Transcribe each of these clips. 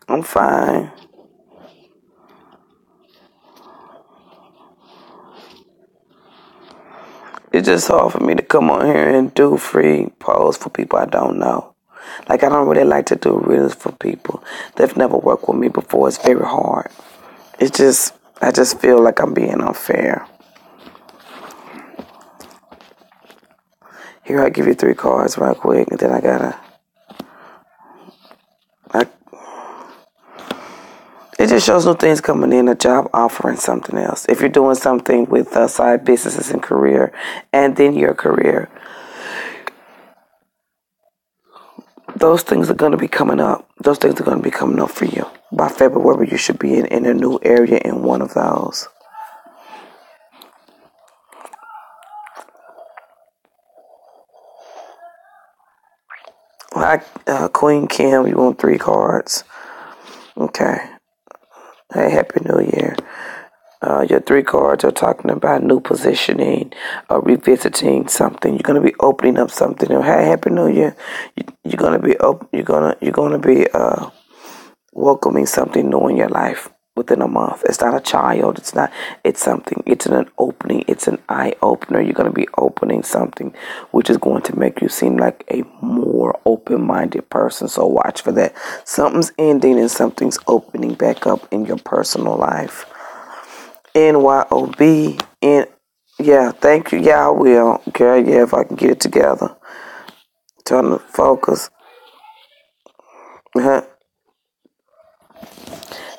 I'm fine. It's just hard for me to come on here and do free polls for people I don't know. Like, I don't really like to do reels for people that've never worked with me before. It's very hard. I just feel like I'm being unfair. Here, I give you 3 cards right quick, and then I, it just shows new things coming in, a job offering something else. If you're doing something with side businesses and career, and then your career, those things are going to be coming up. Those things are going to be coming up for you. By February, you should be in a new area in one of those. Like Queen Kim, you want 3 cards. Okay. Hey, Happy New Year. Your 3 cards are talking about new positioning, revisiting something. You're gonna be opening up something. Hey, Happy New Year. You're gonna be welcoming something new in your life within a month. It's not a child. It's not. It's something. It's an opening. It's an eye opener. You're gonna be opening something, which is going to make you seem like a more open-minded person. So watch for that. Something's ending and something's opening back up in your personal life. NYOB. Yeah, thank you. Yeah, I will. Okay, yeah, if I can get it together. Trying to focus. Uh-huh.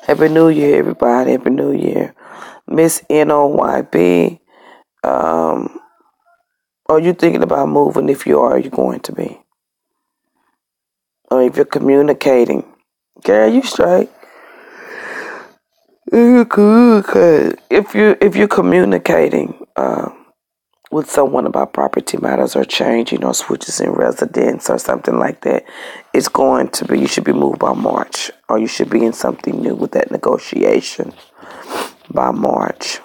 Happy New Year, everybody. Happy New Year. Miss NOYB. Um, are you thinking about moving? If you are you going to be? Or if you're communicating. Girl, you straight. You good, cause if you're communicating, with someone about property matters or changing or switches in residence or something like that, it's going to be, you should be moved by March, or you should be in something new with that negotiation by March.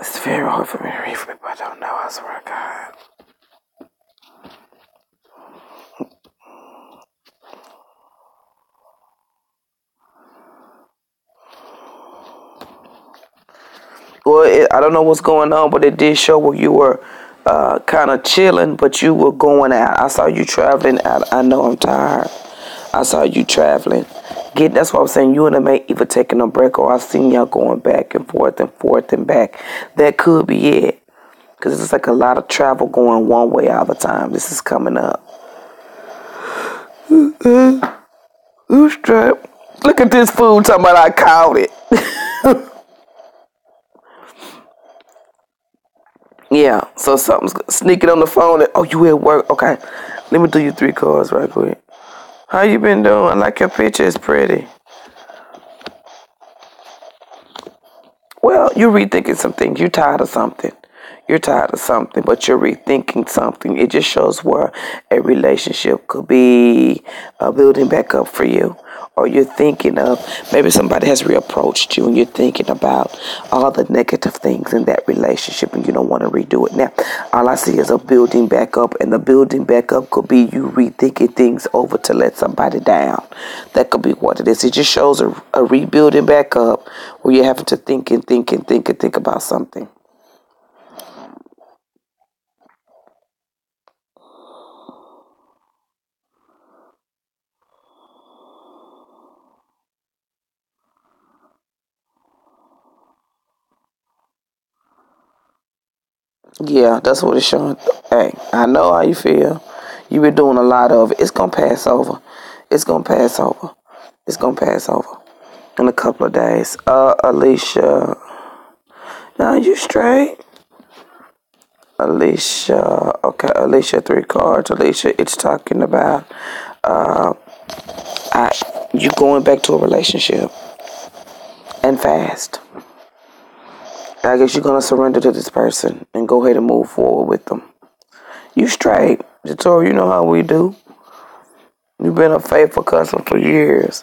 It's very hard for me to read for people I don't know, I swear to God. Well, I don't know what's going on, but it did show where you were kind of chilling, but you were going out. I saw you traveling out. I know I'm tired. I saw you traveling. That's what I'm saying. You and the mate either taking a break, or I've seen y'all going back and forth and back. That could be it. Because it's like a lot of travel going one way all the time. This is coming up. Who's strapped? Look at this fool talking about I caught it. Yeah, so something's sneaking on the phone. Oh, you at work? Okay, let me do you 3 cards right quick. How you been doing? I like your picture. It's pretty. Well, you're rethinking some things. You're tired of something. You're tired of something, but you're rethinking something. It just shows where a relationship could be building back up for you. Or you're thinking of, maybe somebody has reapproached you and you're thinking about all the negative things in that relationship and you don't want to redo it. Now, all I see is a building back up, and the building back up could be you rethinking things over to let somebody down. That could be what it is. It just shows a rebuilding back up where you're having to think and think and think and think about something. Yeah, that's what it's showing. Hey, I know how you feel. You've been doing a lot of it. It's gonna pass over. It's gonna pass over. It's gonna pass over in a couple of days. Alicia, now you straight? Alicia, okay, Alicia, 3 cards. Alicia, it's talking about uh, I you going back to a relationship and fast. I guess you're gonna surrender to this person and go ahead and move forward with them. You straight, Jator. You know how we do. You've been a faithful cousin for years.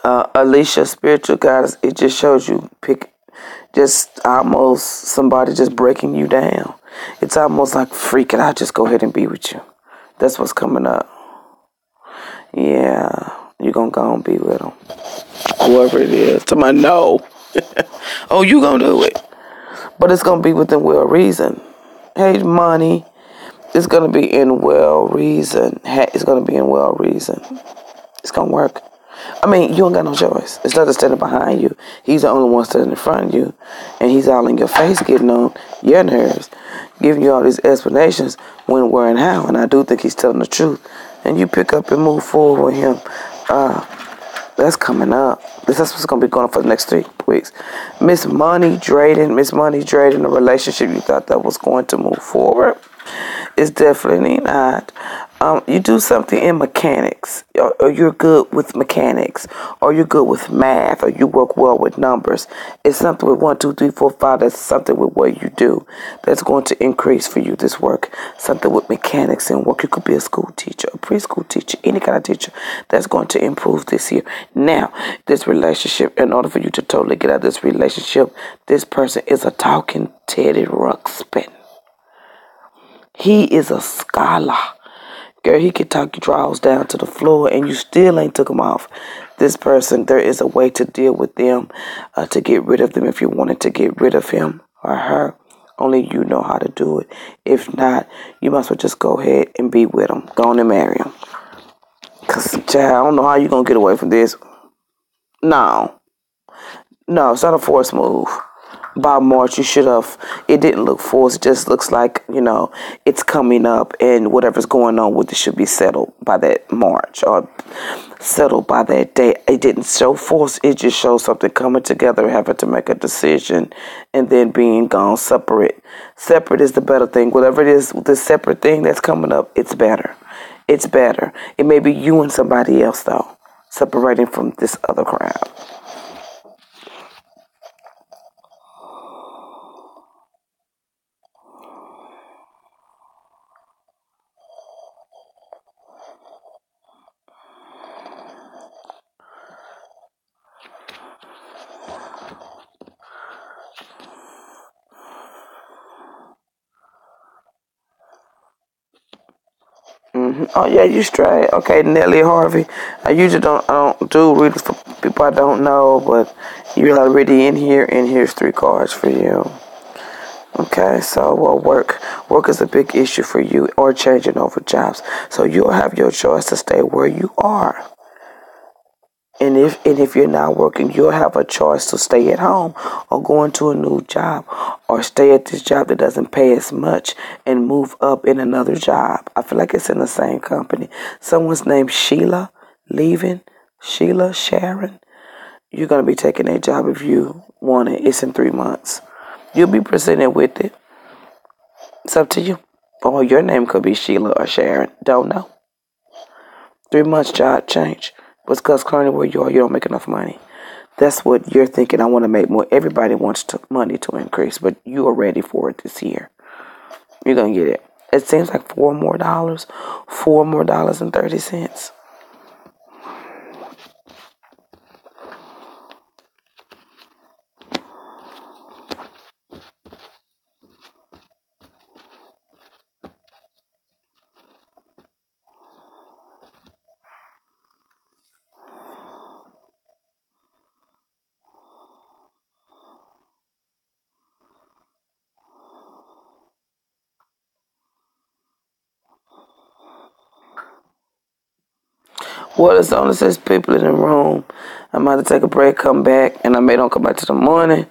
Alicia, spiritual guidance, it just shows you just almost somebody just breaking you down. It's almost like freaking out, just go ahead and be with you. That's what's coming up. Yeah, you're going to go and be with them. Whoever it is. To my no. Oh, you going to do it. But it's going to be within well reason. Hey, money. It's going to be in well reason. It's going to be in well reason. It's going to work. I mean, you ain't got no choice. It's not standing behind you. He's the only one standing in front of you. And he's all in your face getting on your nerves, giving you all these explanations when, where, and how. And I do think he's telling the truth. And you pick up and move forward with him. That's coming up. That's what's going to be going on for the next 3 weeks. Miss Money Drayden, the relationship you thought that was going to move forward. It's definitely not. You do something in mechanics, or you're good with mechanics, or you're good with math, or you work well with numbers. It's something with 1, 2, 3, 4, 5. That's something with what you do that's going to increase for you this work. Something with mechanics and work. You could be a school teacher, a preschool teacher, any kind of teacher that's going to improve this year. Now, this relationship, in order for you to totally get out of this relationship, this person is a talking Teddy Ruxpin. He is a scholar. Girl, he can talk your drawers down to the floor and you still ain't took them off. This person, there is a way to deal with them, to get rid of them if you wanted to get rid of him or her. Only you know how to do it. If not, you must well just go ahead and be with them. Go on and marry him. Because, child, I don't know how you're going to get away from this. No, it's not a forced move. By March, you should have. It didn't look forced. It just looks like, it's coming up and whatever's going on with it should be settled by that March or settled by that day. It didn't show force. It just shows something coming together, having to make a decision and then being gone separate. Separate is the better thing. Whatever it is, this separate thing that's coming up, it's better. It's better. It may be you and somebody else, though, separating from this other crowd. Oh yeah, you straight. Okay, Nellie Harvey. I usually I don't do readings for people I don't know, but you're already in here, and here's 3 cards for you. Okay, so work is a big issue for you, or changing over jobs. So you'll have your choice to stay where you are. And if you're not working, you'll have a choice to stay at home or go into a new job or stay at this job that doesn't pay as much and move up in another job. I feel like it's in the same company. Someone's named Sheila leaving. Sheila Sharon. You're going to be taking a job if you want it. It's in 3 months. You'll be presented with it. It's up to you. Or your name could be Sheila or Sharon. Don't know. 3 months job change. But because currently where you are, you don't make enough money. That's what you're thinking. I want to make more. Everybody wants money to increase, but you are ready for it this year. You're going to get it. It seems like $4 more. $4 more and 30 cents. Well, as long as there's people in the room, I'm about to take a break, come back, and I may don't come back to the morning,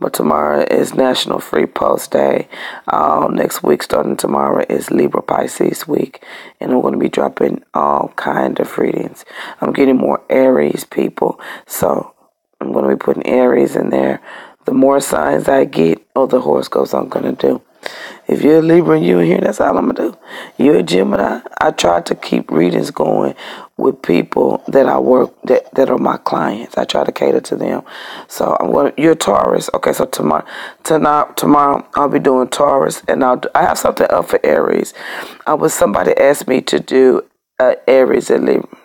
but tomorrow is National Free Post Day. Next week, starting tomorrow, is Libra Pisces week, and I'm going to be dropping all kind of readings. I'm getting more Aries people, so I'm going to be putting Aries in there. The more signs I get, the horoscopes I'm going to do. If you're a Libra and you're in here, that's all I'm going to do. You're a Gemini. I try to keep readings going with people that I work, that are my clients. I try to cater to them. So you're a Taurus. Okay, so tomorrow I'll be doing Taurus, and I have something up for Aries. Somebody asked me to do Aries and Libra.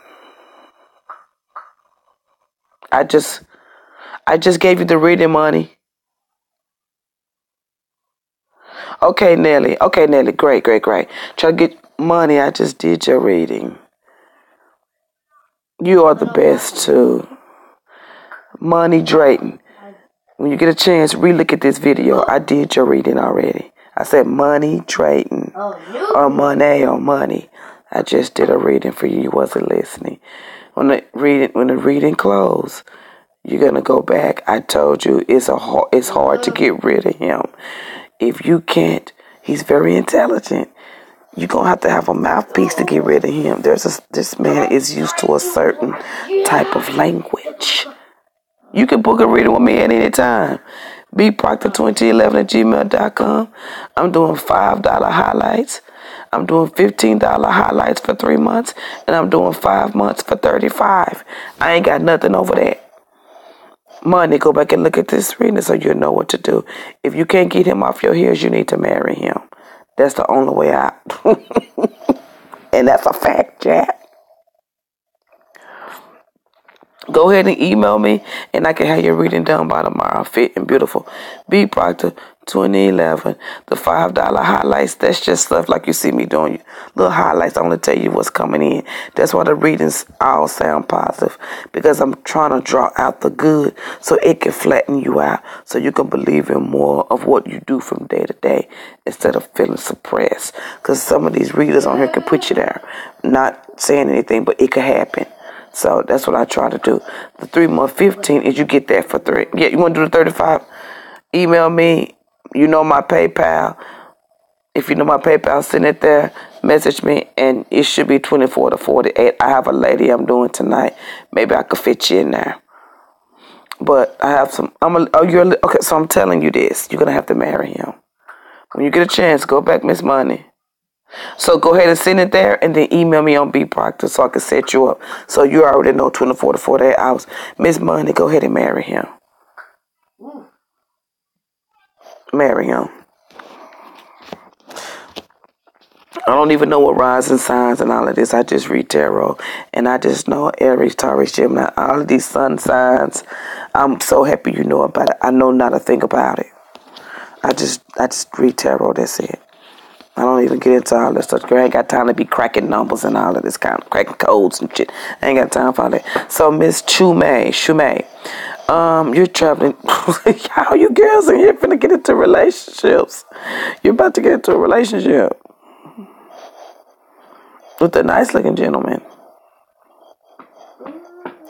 I just gave you the reading money. Okay, Nelly. Okay, Nelly. Great, great, great. Try to get money. I just did your reading. You are the best too. Money Drayton. When you get a chance, re-look at this video. I did your reading already. I said Money Drayton. Or Money or Money. I just did a reading for you. You wasn't listening. When the reading closed, you're gonna go back. I told you it's hard to get rid of him. If you can't, he's very intelligent. You're gonna have to have a mouthpiece to get rid of him. This man is used to a certain type of language. You can book a reading with me at any time. bproctor2011@gmail.com. I'm doing $5 highlights. I'm doing $15 highlights for 3 months, and I'm doing 5 months for $35. I ain't got nothing over that. Money, go back and look at this reading so you know what to do. If you can't get him off your heels, you need to marry him. That's the only way out. And that's a fact, Jack. Go ahead and email me, and I can have your reading done by tomorrow. Fit and beautiful. bproctor2011. The $5 highlights, that's just stuff like you see me doing. Little highlights, I want to tell you what's coming in. That's why the readings all sound positive, because I'm trying to draw out the good so it can flatten you out, so you can believe in more of what you do from day to day instead of feeling suppressed. Because some of these readers on here can put you there. Not saying anything, but it could happen. So that's what I try to do. The 3 month 15 is you get that for 3. Yeah, you want to do the 35? Email me. You know my PayPal. If you know my PayPal, send it there. Message me, and it should be 24 to 48. I have a lady I'm doing tonight. Maybe I could fit you in there. But I have some. Okay, so I'm telling you this. You're gonna have to marry him. When you get a chance, go back, Miss Money. So go ahead and send it there, and then email me on bproctor so I can set you up. So you already know 24 to 48 hours. Miss Money, go ahead and marry him. Marry him. I don't even know what rising signs and all of this. I just read tarot, and I just know Aries, Taurus, Gemini, all of these sun signs. I'm so happy you know about it. I know not a thing about it. I just read tarot. That's it. I don't even get into all this stuff. I ain't got time to be cracking numbers and all of this kind of cracking codes and shit. I ain't got time for all that. So Miss Shumay, you're traveling. How you girls in here finna get into relationships? You're about to get into a relationship with a nice looking gentleman.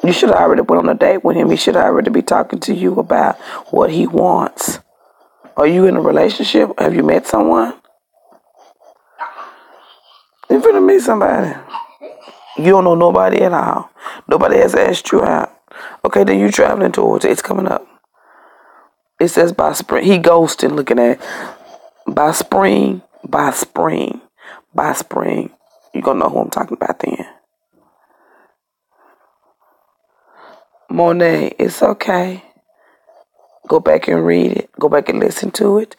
You should have already went on a date with him. He should already be talking to you about what he wants. Are you in a relationship? Have you met someone? You're finna meet somebody. You don't know nobody at all. Nobody has asked you out. Okay, then you traveling towards it. It's coming up. It says by spring. He ghosting, looking at by spring. You gonna know who I'm talking about then. Monet, it's okay. Go back and read it. Go back and listen to it.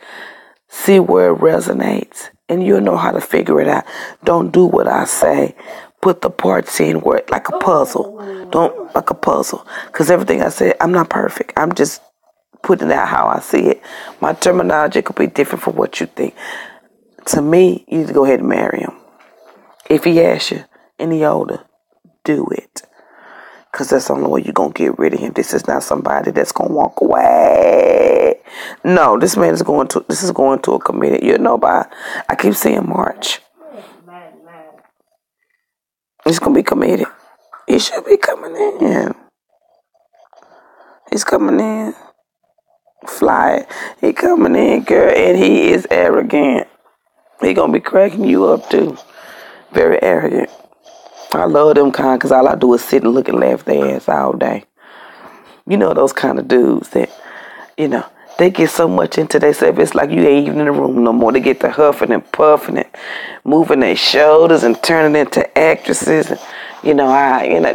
See where it resonates. And you'll know how to figure it out. Don't do what I say. Put the parts in where like a puzzle. Don't like a puzzle. Because everything I said, I'm not perfect. I'm just putting out how I see it. My terminology could be different from what you think. To me, you need to go ahead and marry him. If he asks you any older, do it. Because that's the only way you're going to get rid of him. This is not somebody that's going to walk away. No, this is going to a committed. You know, I keep saying March. It's going to be committed. He should be coming in. He's coming in. Fly. He coming in, girl, and he is arrogant. He going to be cracking you up, too. Very arrogant. I love them kind because all I do is sit and look and laugh their ass all day. You know those kind of dudes that, they get so much into themselves. It's like you ain't even in the room no more. They get to huffing and puffing and moving their shoulders and turning into actresses. And,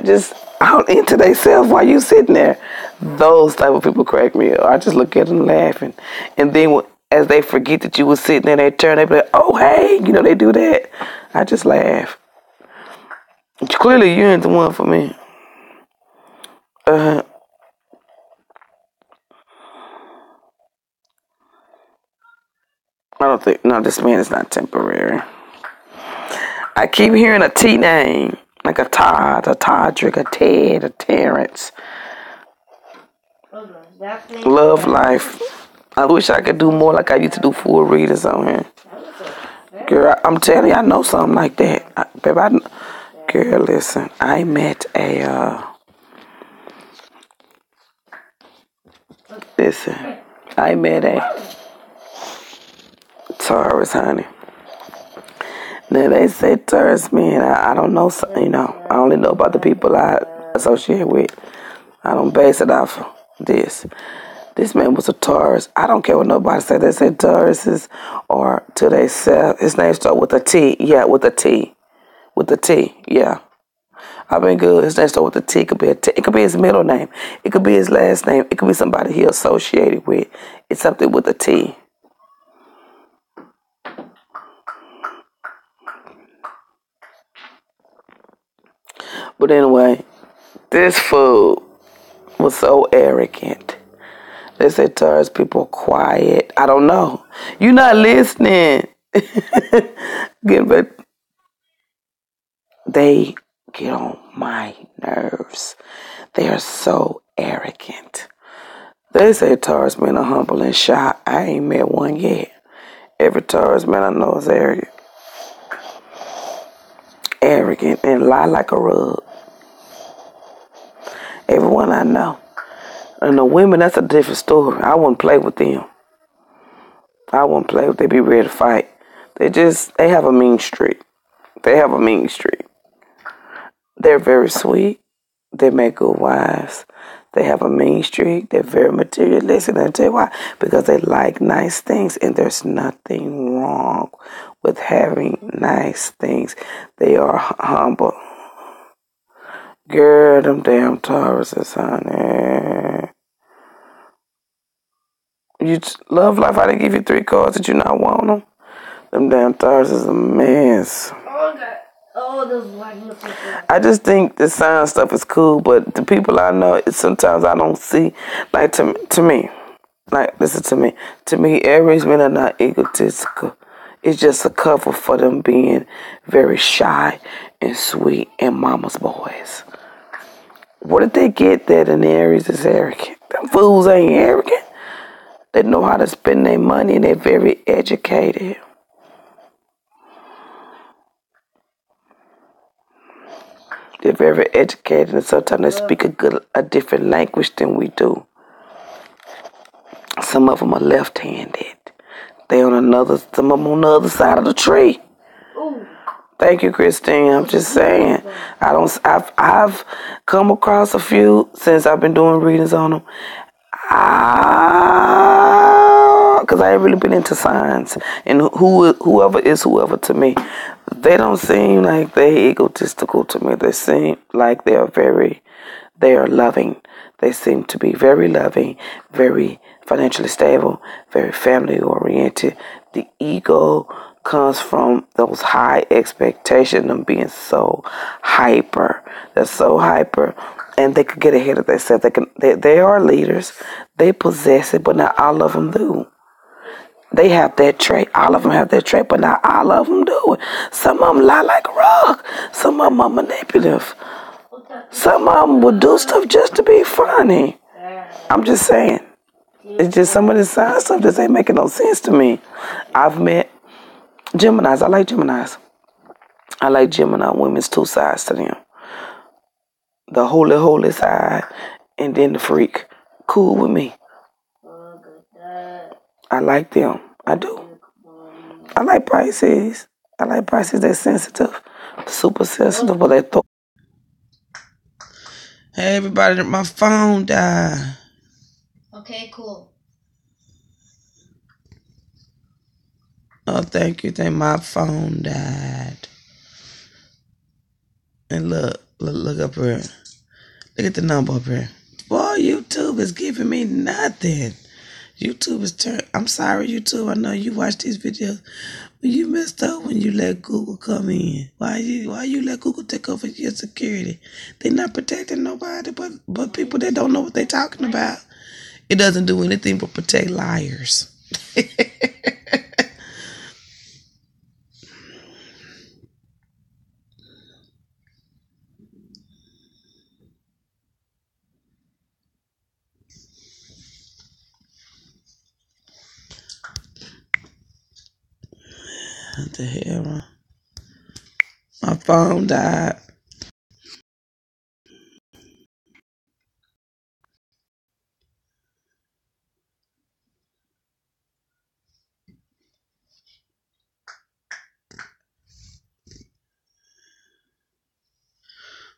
just out into themselves while you sitting there. Those type of people crack me up. I just look at them laughing. And then as they forget that you was sitting there, they turn, they be like, oh, hey, they do that. I just laugh. Clearly, you ain't the one for me. don't think. No, this man is not temporary. I keep hearing a T name, like a Todd, a Todrick, a Ted, a Terrence. Love life. I wish I could do more like I used to do full readers on here. Girl, I'm telling you, I know something like that. Girl, listen, I met a, Taurus, honey. Now, they say Taurus, man, I don't know, I only know about the people I associate with. I don't base it off of this. This man was a Taurus. I don't care what nobody say. They say Tauruses or to they self. His name starts with a T. Yeah, with a T. With a T. Yeah. I've been good. His name starts with a T. It could be a T. It could be his middle name. It could be his last name. It could be somebody he associated with. It's something with a T. But anyway, this fool was so arrogant. They say Taurus people are quiet. I don't know. You're not listening. But they get on my nerves. They are so arrogant. They say Taurus men are humble and shy. I ain't met one yet. Every Taurus man I know is arrogant. Arrogant and lie like a rug. Everyone I know. And the women, that's a different story. I wouldn't play with them. They be ready to fight. They have a mean streak. They're very sweet. They make good wives. They have a mean streak. They're very materialistic. And I'll tell you why. Because they like nice things. And there's nothing wrong with having nice things. They are humble. Girl, them damn Tauruses, honey. You love life, I didn't give you 3 cards that you not want them. Them damn Tauruses is a mess. Oh, those black looking. I just think the sign stuff is cool, but the people I know, sometimes I don't see. Like to me, like listen to me. To me, Aries men are not egotistical. It's just a cover for them being very shy and sweet and mama's boys. Where did they get that an Aries is arrogant? Them fools ain't arrogant. They know how to spend their money and they're very educated. They're very educated and sometimes they speak a different language than we do. Some of them are left-handed. Some of them on the other side of the tree. Ooh. Thank you, Christine. I'm just saying. I've come across a few since I've been doing readings on them. Because I ain't really been into signs. And whoever is whoever to me, they don't seem like they egotistical to me. They seem like they are loving. They seem to be very loving, very financially stable, very family oriented. The ego comes from those high expectations of being so hyper. They're so hyper. And they could get ahead of themselves. They are leaders. They possess it, but not all of them do. They have that trait. All of them have that trait, but not all of them do it. Some of them lie like a rock. Some of them are manipulative. Some of them will do stuff just to be funny. I'm just saying. It's just some of the side stuff just ain't making no sense to me. I've met Geminis. I like Geminis. I like Gemini women's 2 sides to them. The holy side and then the freak. Cool with me. I like them. I do. I like Pisces. They're sensitive. Super sensitive, but they thought. Hey everybody, my phone died. Okay, cool. Oh, thank you. My phone died. And look up here. Look at the number up here. Boy, YouTube is giving me nothing. YouTube is I'm sorry, YouTube. I know you watch these videos, but you messed up when you let Google come in. Why you let Google take over your security? They're not protecting nobody but people that don't know what they're talking about. It doesn't do anything but protect liars. What the hell? My phone died.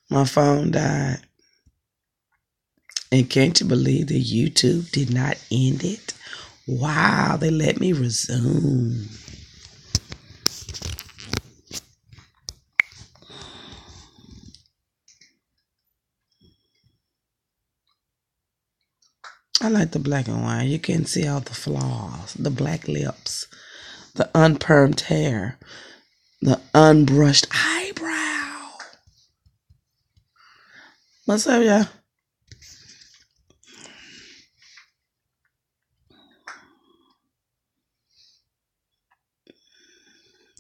My phone died. And can't you believe that YouTube did not end it? Wow, they let me resume. I like the black and white. You can see all the flaws, the black lips, the unpermed hair, the unbrushed eyebrow. What's up, y'all?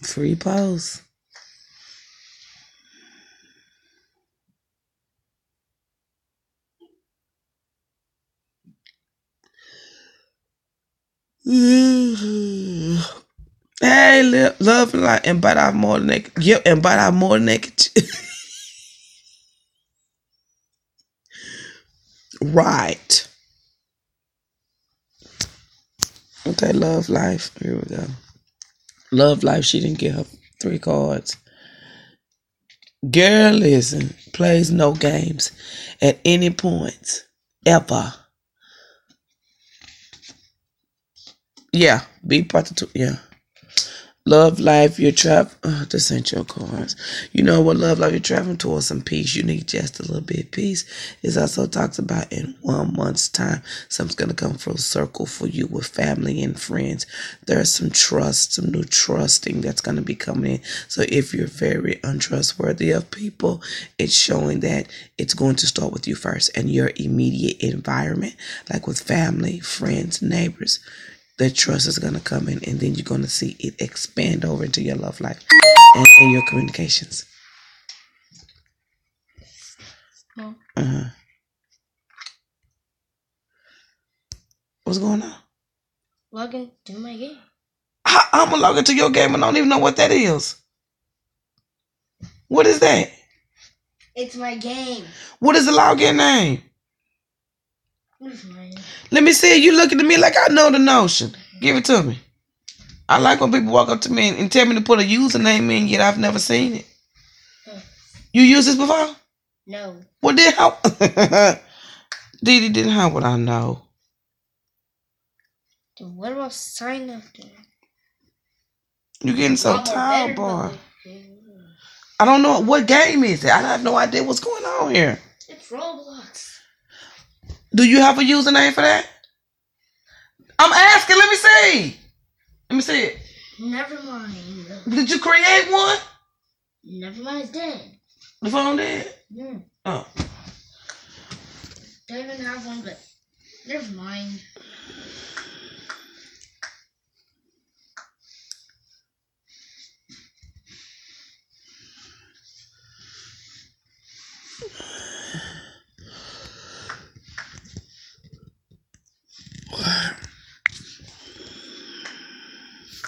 Free post. Hey, love and light, and bite off more than naked. Yep, and bite off more than naked. Right. Okay, love life. Here we go. Love life. She didn't get her 3 cards. Girl, listen. Plays no games at any point ever. Yeah, be part of 2. Yeah. Love life, you're traveling. This ain't your cards. You know what? Love life, you're traveling towards some peace. You need just a little bit of peace. It also talks about in 1 month's time, something's going to come full circle for you with family and friends. There's some trust, some new trusting that's going to be coming in. So if you're very untrustworthy of people, it's showing that it's going to start with you first and your immediate environment, like with family, friends, neighbors. That trust is going to come in, and then you're going to see it expand over into your love life and your communications. What's going on? Log into my game. I'm going to log into your game and I don't even know what that is. What is that? It's my game. What is the login name? It's mine. Let me see it. You looking at me like I know the notion. Give it to me. I like when people walk up to me and tell me to put a username in, yet I've never seen it. You used this before? No. What did how? Didi didn't have what I know. Dude, what about sign up there? You getting so tired, boy. I don't know. What game is it? I have no idea what's going on here. It's Roblox. Do you have a username for that? I'm asking. Let me see. Let me see it. Never mind. Did you create one? Never mind, it's dead. The phone dead? Yeah. Oh. Don't even have one, but never mind.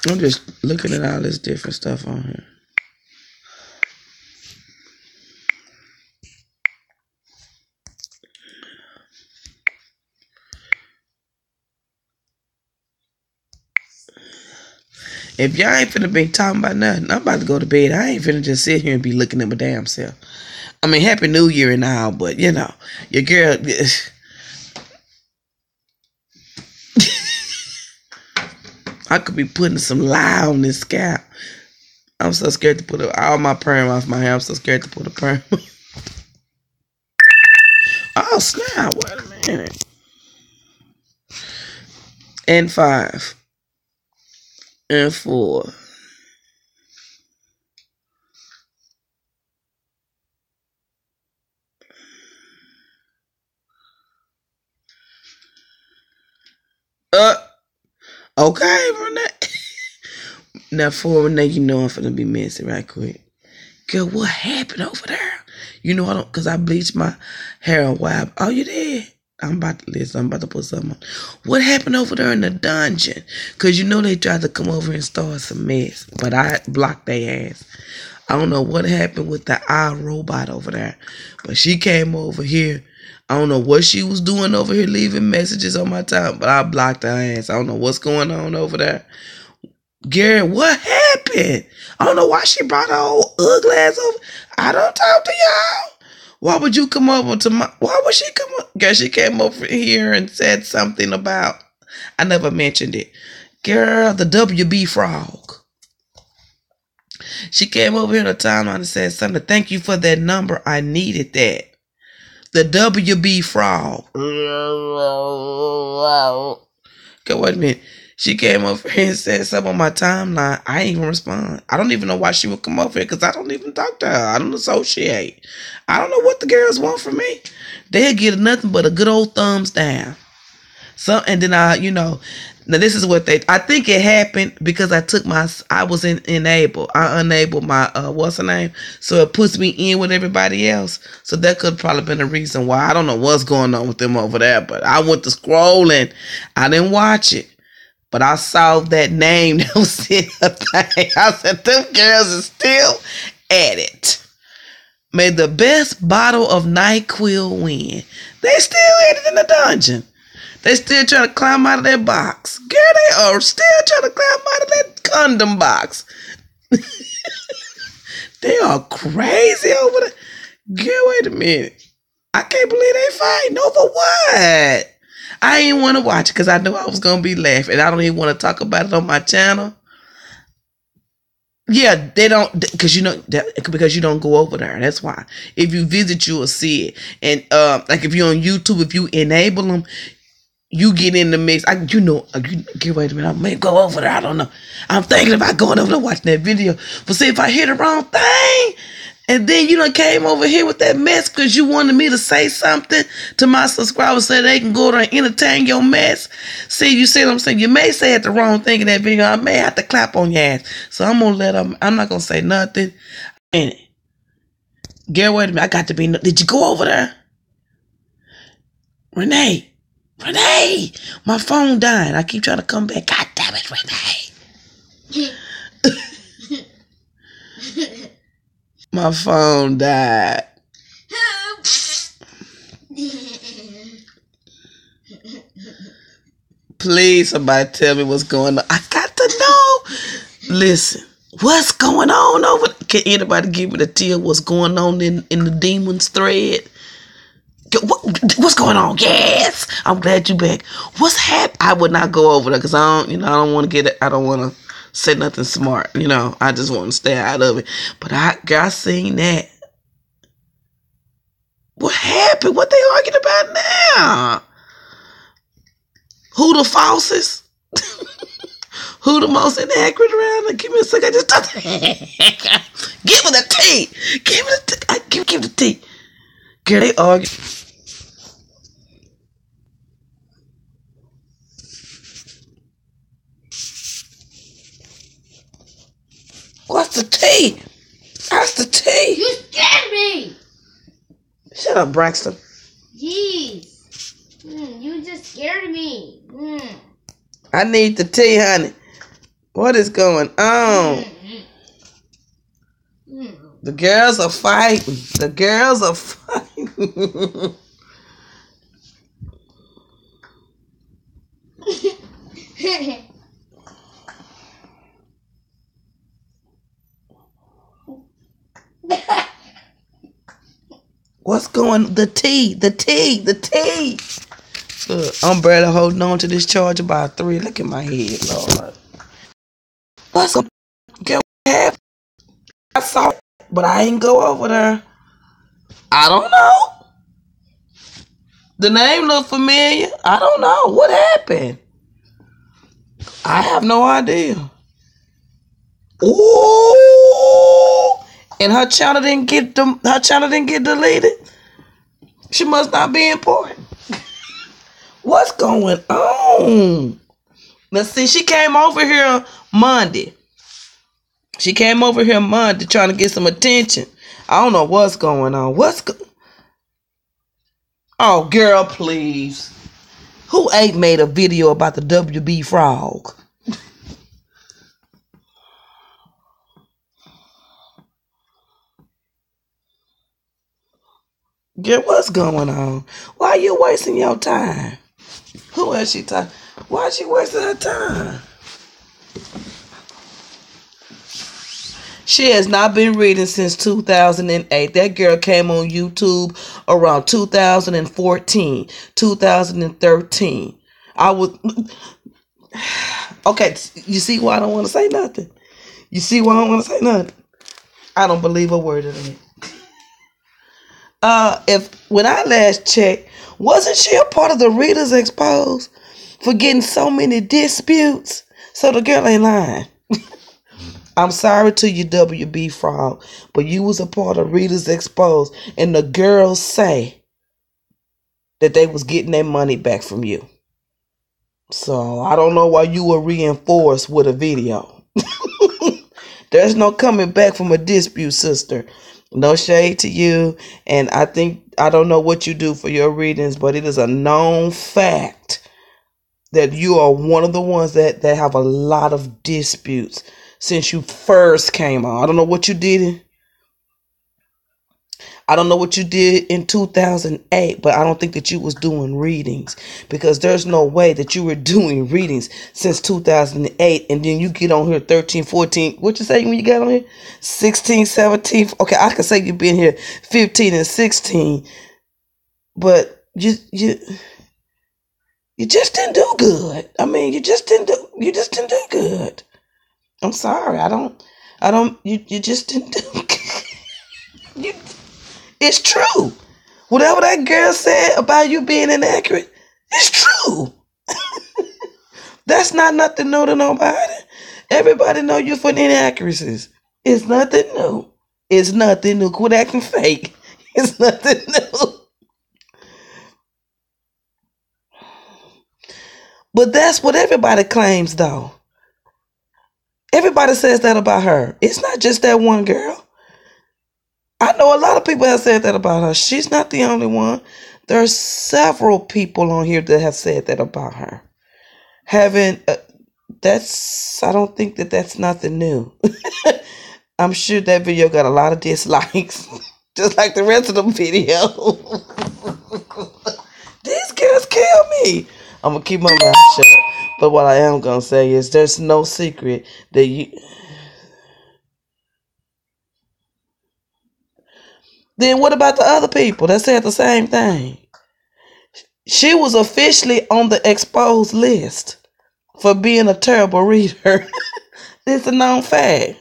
I'm just looking at all this different stuff on here. If y'all ain't finna be talking about nothing, I'm about to go to bed. I ain't finna just sit here and be looking at my damn self. I mean, Happy New Year and all, but you know, your girl. I could be putting some lye on this scalp. I'm so scared to put all my perm off my hair. I'm so scared to put a perm. Oh, snap. Wait a minute. And 5. And 4. Okay, Renee. Now, for Renee, you know I'm finna be messy right quick. Girl, what happened over there? You know I don't, cause I bleached my hair a while. Oh, you did? I'm about to listen. I'm about to put something on. What happened over there in the dungeon? Because you know they tried to come over and start some mess. But I blocked their ass. I don't know what happened with the iRobot over there. But she came over here. I don't know what she was doing over here, leaving messages on my time. But I blocked her ass. I don't know what's going on over there. Gary, what happened? I don't know why she brought her old ugly ass over. I don't talk to y'all. Why would you come over to my... Why would she come up? Girl, she came over here and said something about... I never mentioned it. Girl, the WB Frog. She came over here in the timeline and said something. Thank you for that number. I needed that. The WB Frog. Okay, wait a minute. She came over here and said something on my timeline. I ain't even respond. I don't even know why she would come over here because I don't even talk to her. I don't associate. I don't know what the girls want from me. They'll get nothing but a good old thumbs down. So, and then now this is what I think it happened because I was enabled. I enabled my, what's her name? So it puts me in with everybody else. So that could probably been a reason why. I don't know what's going on with them over there, but I went to scrolling. I didn't watch it. But I saw that name that was in the thing. I said, them girls are still at it. May the best bottle of NyQuil win. They still at it in the dungeon. They still trying to climb out of that box. Girl, they are still trying to climb out of that condom box. They are crazy over there. Girl, wait a minute. I can't believe they fighting over what? I didn't want to watch it because I knew I was going to be laughing. I don't even want to talk about it on my channel. Yeah, they don't, because you don't go over there. That's why. If you visit, you will see it. And like if you're on YouTube, if you enable them, you get in the mix. Wait a minute, I may go over there. I don't know. I'm thinking about going over there watching that video. But see, if I hear the wrong thing, and then you done came over here with that mess because you wanted me to say something to my subscribers so they can go there and entertain your mess. See, you see what I'm saying? You may say the wrong thing in that video. I may have to clap on your ass. So I'm going to let them. I'm not going to say nothing. And Gary, wait a minute. I got to be. Did you go over there? Renee, my phone dying. I keep trying to come back. God damn it, Renee. My phone died. Please, somebody tell me what's going on. I got to know. Listen, what's going on over? Can anybody give me the tea of what's going on in the demons thread? What's going on? Yes, I'm glad you back. What's happening? I would not go over there because I don't want to get it. I don't want to say nothing smart. I just want to stay out of it. But I seen that. What happened? What they arguing about now? Who the falsest? Who the most inaccurate around there? Give me a second. Give me the tea. Give me the tea. Give the tea. Girl, they argue. What's the tea? That's the tea. You scared me. Shut up, Braxton. Jeez. You just scared me. I need the tea, honey. What is going on? The girls are fighting. What's going? The tea. I'm barely holding on to this charger by 3. Look at my head, Lord. What's up? Get what? I saw it, but I ain't go over there. I don't know. The name look familiar. I don't know. What happened? I have no idea. Ooh. And her channel didn't get deleted. She must not be important. What's going on? Let's see. She came over here Monday. Trying to get some attention. I don't know what's going on. Oh, girl, please. Who ain't made a video about the WB frog? Girl, what's going on? Why are you wasting your time? Who is she talking? Why is she wasting her time? She has not been reading since 2008. That girl came on YouTube around 2014, 2013. I was... Okay, you see why I don't want to say nothing? You see why I don't want to say nothing? I don't believe a word of it. If when I last checked, wasn't she a part of the Readers Exposed for getting so many disputes? So the girl ain't lying. I'm sorry to you, WB Frog, but you was a part of Readers Exposed, and the girls say that they was getting their money back from you. So I don't know why you were reinforced with a video. There's no coming back from a dispute, sister. No shade to you. And I don't know what you do for your readings, but it is a known fact that you are one of the ones that have a lot of disputes since you first came on. I don't know what you did. I don't know what you did in 2008, but I don't think that you was doing readings, because there's no way that you were doing readings since 2008, and then you get on here 13, 14. What you say when you got on here? 16, 17. Okay, I can say you've been here 15 and 16, but you just didn't do good. I mean, you just didn't do good. I'm sorry. You just didn't do good. It's true. Whatever that girl said about you being inaccurate, it's true. That's not nothing new to nobody. Everybody know you for inaccuracies. It's nothing new. It's nothing new. Quit acting fake. It's nothing new. But that's what everybody claims, though. Everybody says that about her. It's not just that one girl. I know a lot of people have said that about her. She's not the only one. There are several people on here that have said that about her. I don't think that that's nothing new. I'm sure that video got a lot of dislikes, just like the rest of the video. These girls kill me. I'm going to keep my mouth shut. But what I am going to say is there's no secret that you... Then what about the other people that said the same thing? She was officially on the exposed list for being a terrible reader. It's a known fact.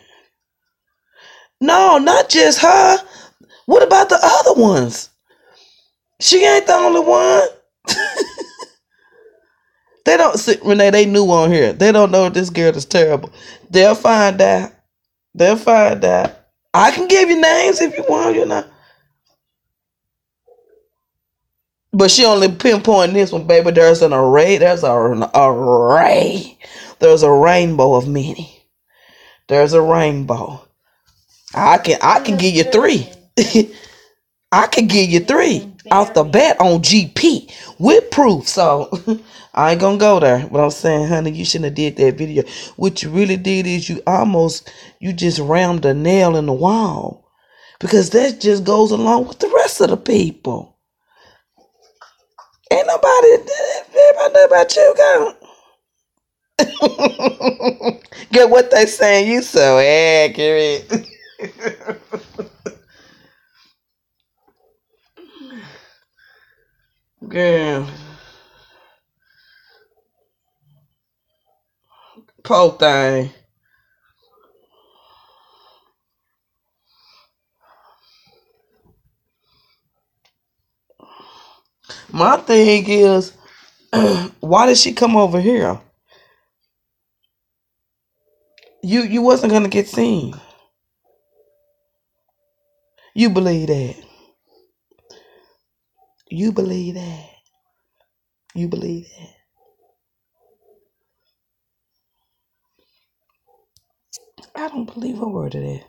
No, not just her. What about the other ones? She ain't the only one. They don't see, Renee, they new on here. They don't know this girl is terrible. They'll find out. I can give you names if you want, But she only pinpoint this one, baby. There's an array. There's an array. There's a rainbow of many. There's a rainbow. I can give you 3. I can give you 3 off the bat on GP with proof. So I ain't gonna go there. But I'm saying, honey, you shouldn't have did that video. What you really did is you just rammed a nail in the wall, because that just goes along with the rest of the people. Ain't everybody know about you, girl. Get what they saying? You so accurate. Girl. Poor thing. My thing is, why did she come over here? You wasn't gonna get seen. You believe that? You believe that? You believe that? I don't believe a word of that.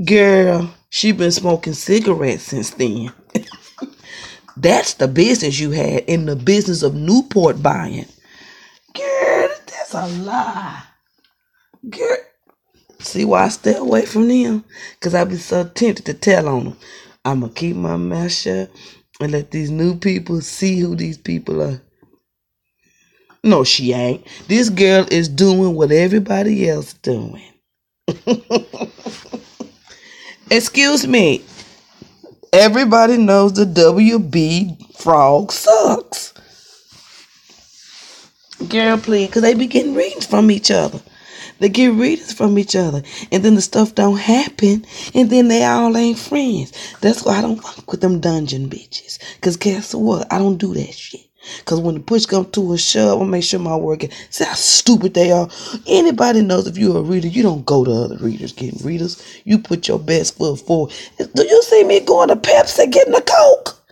Girl, she been smoking cigarettes since then. That's the business you had, in the business of Newport buying. Girl, that's a lie. Girl, see why I stay away from them? Because I be so tempted to tell on them. I'm going to keep my mouth shut and let these new people see who these people are. No, she ain't. This girl is doing what everybody else doing. Excuse me. Everybody knows the WB frog sucks. Girl, please, because they be getting readings from each other. They get readings from each other. And then the stuff don't happen. And then they all ain't friends. That's why I don't fuck with them dungeon bitches. Because guess what? I don't do that shit. Because when the push comes to a shove, I'll make sure my work gets. See how stupid they are? Anybody knows if you're a reader, you don't go to other readers getting readers. You put your best foot forward. Do you see me going to Pepsi getting a Coke?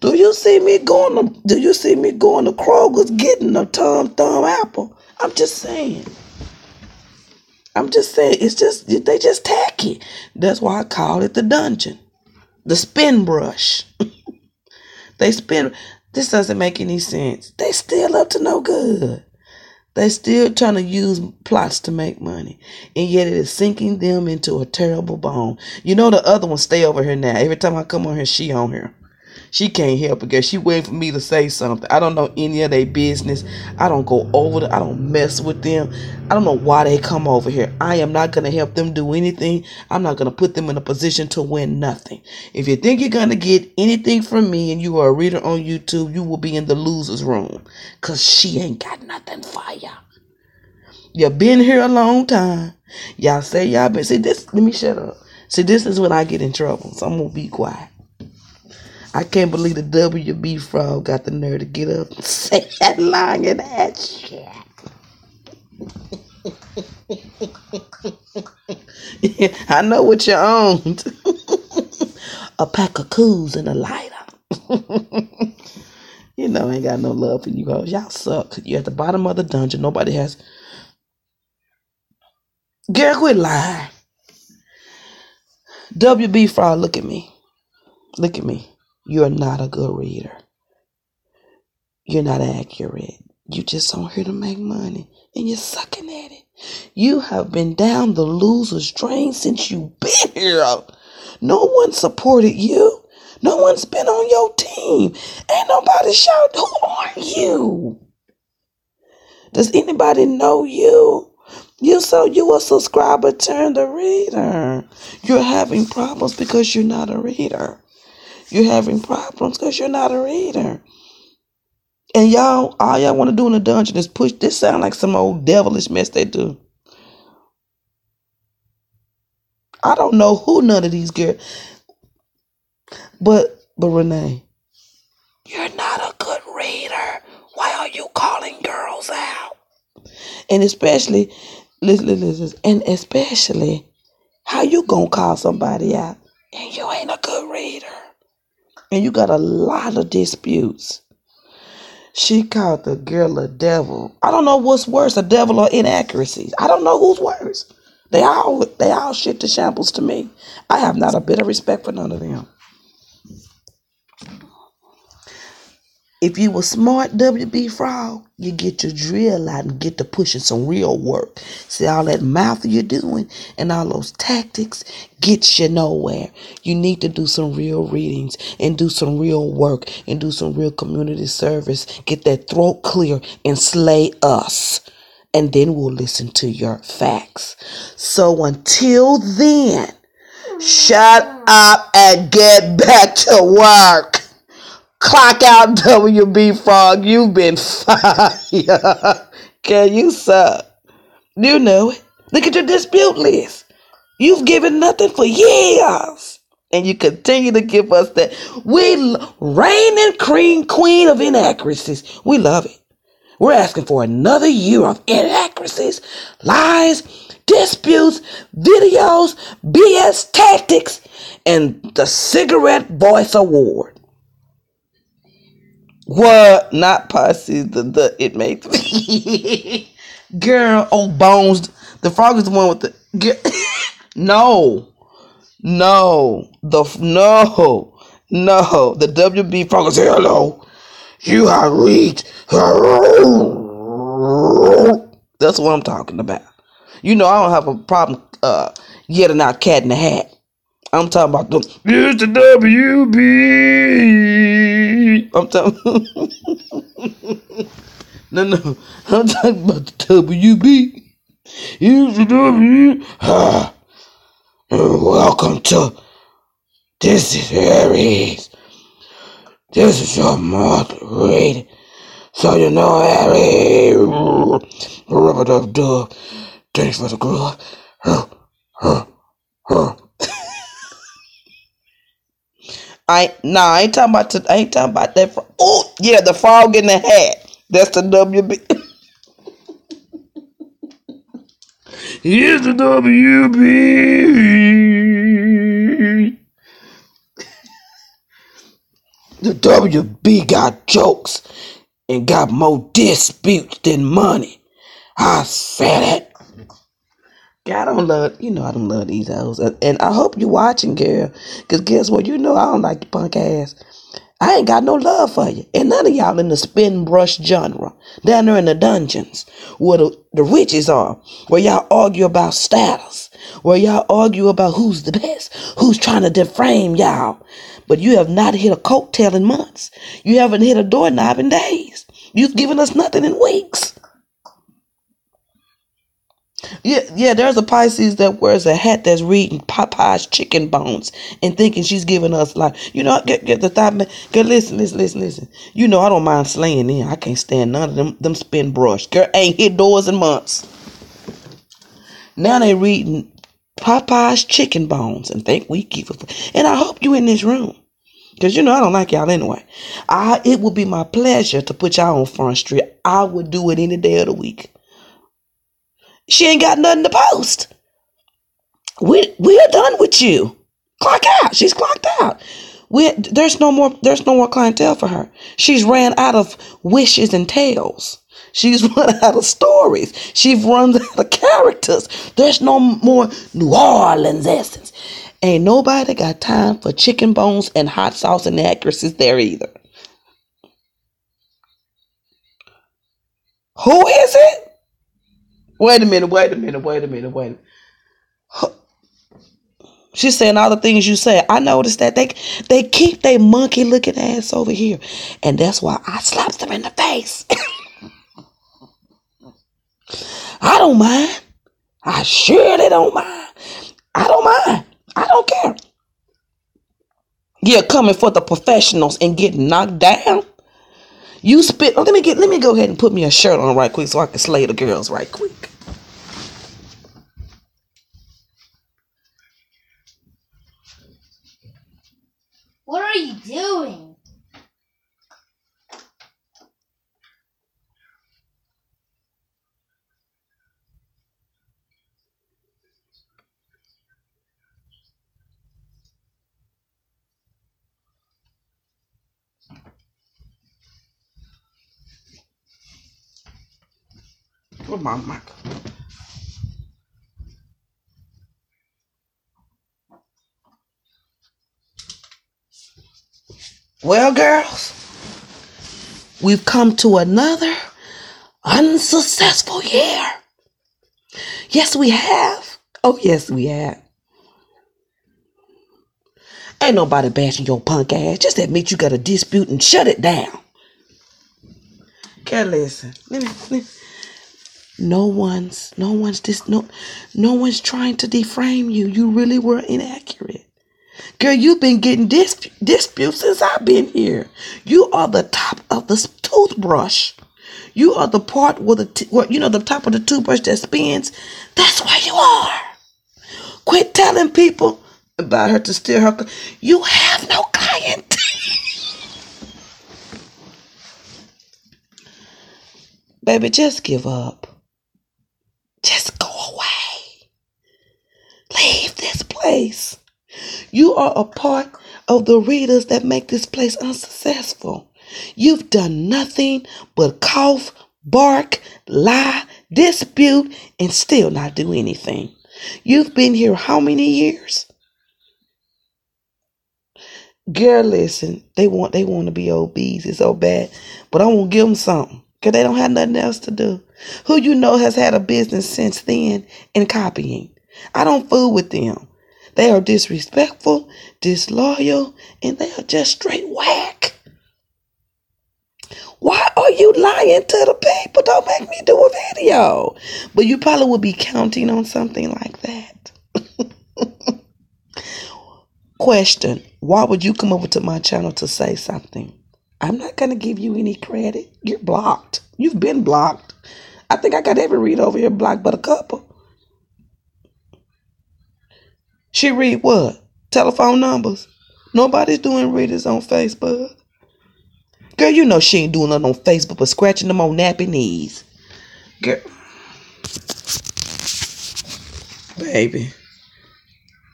Do you see me going to Kroger's getting a Tom Thumb apple? I'm just saying. It's just, they just tacky. That's why I call it the dungeon. The spin brush. They spin. This doesn't make any sense. They still up to no good. They still trying to use plots to make money. And yet it is sinking them into a terrible bone. You know the other one stay over here now. Every time I come on here, she on here. She can't help it, girl. She waiting for me to say something. I don't know any of their business. I don't go over them. I don't mess with them. I don't know why they come over here. I am not going to help them do anything. I'm not going to put them in a position to win nothing. If you think you're going to get anything from me and you are a reader on YouTube, you will be in the loser's room. Because she ain't got nothing for y'all. You've been here a long time. Y'all say y'all been. See, this, let me shut up. See, this is when I get in trouble. So I'm going to be quiet. I can't believe the WB frog got the nerve to get up and say that line in that shit. I know what you owned. A pack of coos and a lighter. You know, I ain't got no love for you guys. Y'all suck. You're at the bottom of the dungeon. Nobody has. Girl, quit lying. WB frog, look at me. Look at me. You're not a good reader. You're not accurate. You just on here to make money. And you're sucking at it. You have been down the loser's drain since you've been here. No one supported you. No one's been on your team. Ain't nobody shout, who are you? Does anybody know you? You a subscriber turned a reader. You're having problems because you're not a reader. You're having problems because you're not a reader. And y'all, all y'all want to do in the dungeon is push. This sound like some old devilish mess they do. I don't know who none of these girls. But Renee, you're not a good reader. Why are you calling girls out? And especially, listen, and especially, how you gonna call somebody out and you ain't a good reader? And you got a lot of disputes. She called the girl a devil. I don't know what's worse, a devil or inaccuracies. I don't know who's worse. They all shit to shambles to me. I have not a bit of respect for none of them. If you were smart, WB Frog, you get your drill out and get to pushing some real work. See, all that mouth you're doing and all those tactics gets you nowhere. You need to do some real readings and do some real work and do some real community service. Get that throat clear and slay us. And then we'll listen to your facts. So until then, shut up and get back to work. Clock out, WB Frog. You've been fired. Girl, you suck. You know it. Look at your dispute list. You've given nothing for years. And you continue to give us that. We reigning queen of inaccuracies. We love it. We're asking for another year of inaccuracies, lies, disputes, videos, BS tactics, and the Cigarette Voice Award. What? Not posse. It made girl. Oh, Bones. The frog is the one with the. No. No, the WB Frog say hello. You have reached. That's what I'm talking about. You know, I don't have a problem getting out Cat in the Hat. I'm talking about them. It's the WB. I'm talking. No. I'm talking about the WB. Here's the W. Welcome to. This is Aries. This is your moderator. So you know, Aries. Rub-a-dub-dub. Thanks for the grub. I ain't talking about that. Oh yeah, the frog in the hat. That's the WB. Here's the WB. The WB got jokes and got more disputes than money. I said it. I don't love these hoes. And I hope you watching, girl. Because guess what? You know I don't like your punk ass. I ain't got no love for you. And none of y'all in the spin brush genre. Down there in the dungeons. Where the witches are. Where y'all argue about status. Where y'all argue about who's the best. Who's trying to defame y'all. But you have not hit a coattail in months. You haven't hit a doorknob in days. You've given us nothing in weeks. Yeah, there's a Pisces that wears a hat that's reading Popeye's chicken bones and thinking she's giving us life. You know, get the thought, man. Girl, listen. You know, I don't mind slaying in. I can't stand none of them spin brush. Girl, ain't hit doors in months. Now they reading Popeye's chicken bones and think we keep it. And I hope you in this room. Because, you know, I don't like y'all anyway. It would be my pleasure to put y'all on Front Street. I would do it any day of the week. She ain't got nothing to post. We are done with you. Clock out. She's clocked out. There's no more clientele for her. She's ran out of wishes and tales. She's run out of stories. She's run out of characters. There's no more New Orleans essence. Ain't nobody got time for chicken bones and hot sauce inaccuracies there either. Who is it? Wait a minute. She's saying all the things you say. I noticed that they keep their monkey looking ass over here. And that's why I slapped them in the face. I don't mind. I surely don't mind. I don't mind. I don't care. Yeah, coming for the professionals and getting knocked down. You spit. Oh, let me go ahead and put me a shirt on right quick so I can slay the girls right quick. What are you doing? Where's my mic? Well, girls, we've come to another unsuccessful year. Yes, we have. Oh, yes, we have. Ain't nobody bashing your punk ass. Just admit you got a dispute and shut it down. Okay, listen. No one's trying to defame you. You really were inaccurate. Girl, you've been getting disputes since I've been here. You are the top of the toothbrush. You are the part where the top of the toothbrush that spins. That's where you are. Quit telling people about her to steal her. You have no client. Baby, just give up. Just go away. Leave this place. You are a part of the readers that make this place unsuccessful. You've done nothing but cough, bark, lie, dispute, and still not do anything. You've been here how many years? Girl, listen, they want to be obese. It's so bad. But I won't give them something. Because they don't have nothing else to do. Who you know has had a business since then and copying. I don't fool with them. They are disrespectful, disloyal, and they are just straight whack. Why are you lying to the people? Don't make me do a video. But you probably would be counting on something like that. Question, why would you come over to my channel to say something? I'm not going to give you any credit. You're blocked. You've been blocked. I think I got every read over here blocked but a couple. She read what? Telephone numbers. Nobody's doing readers on Facebook. Girl, you know she ain't doing nothing on Facebook but scratching them on nappy knees. Girl. Baby.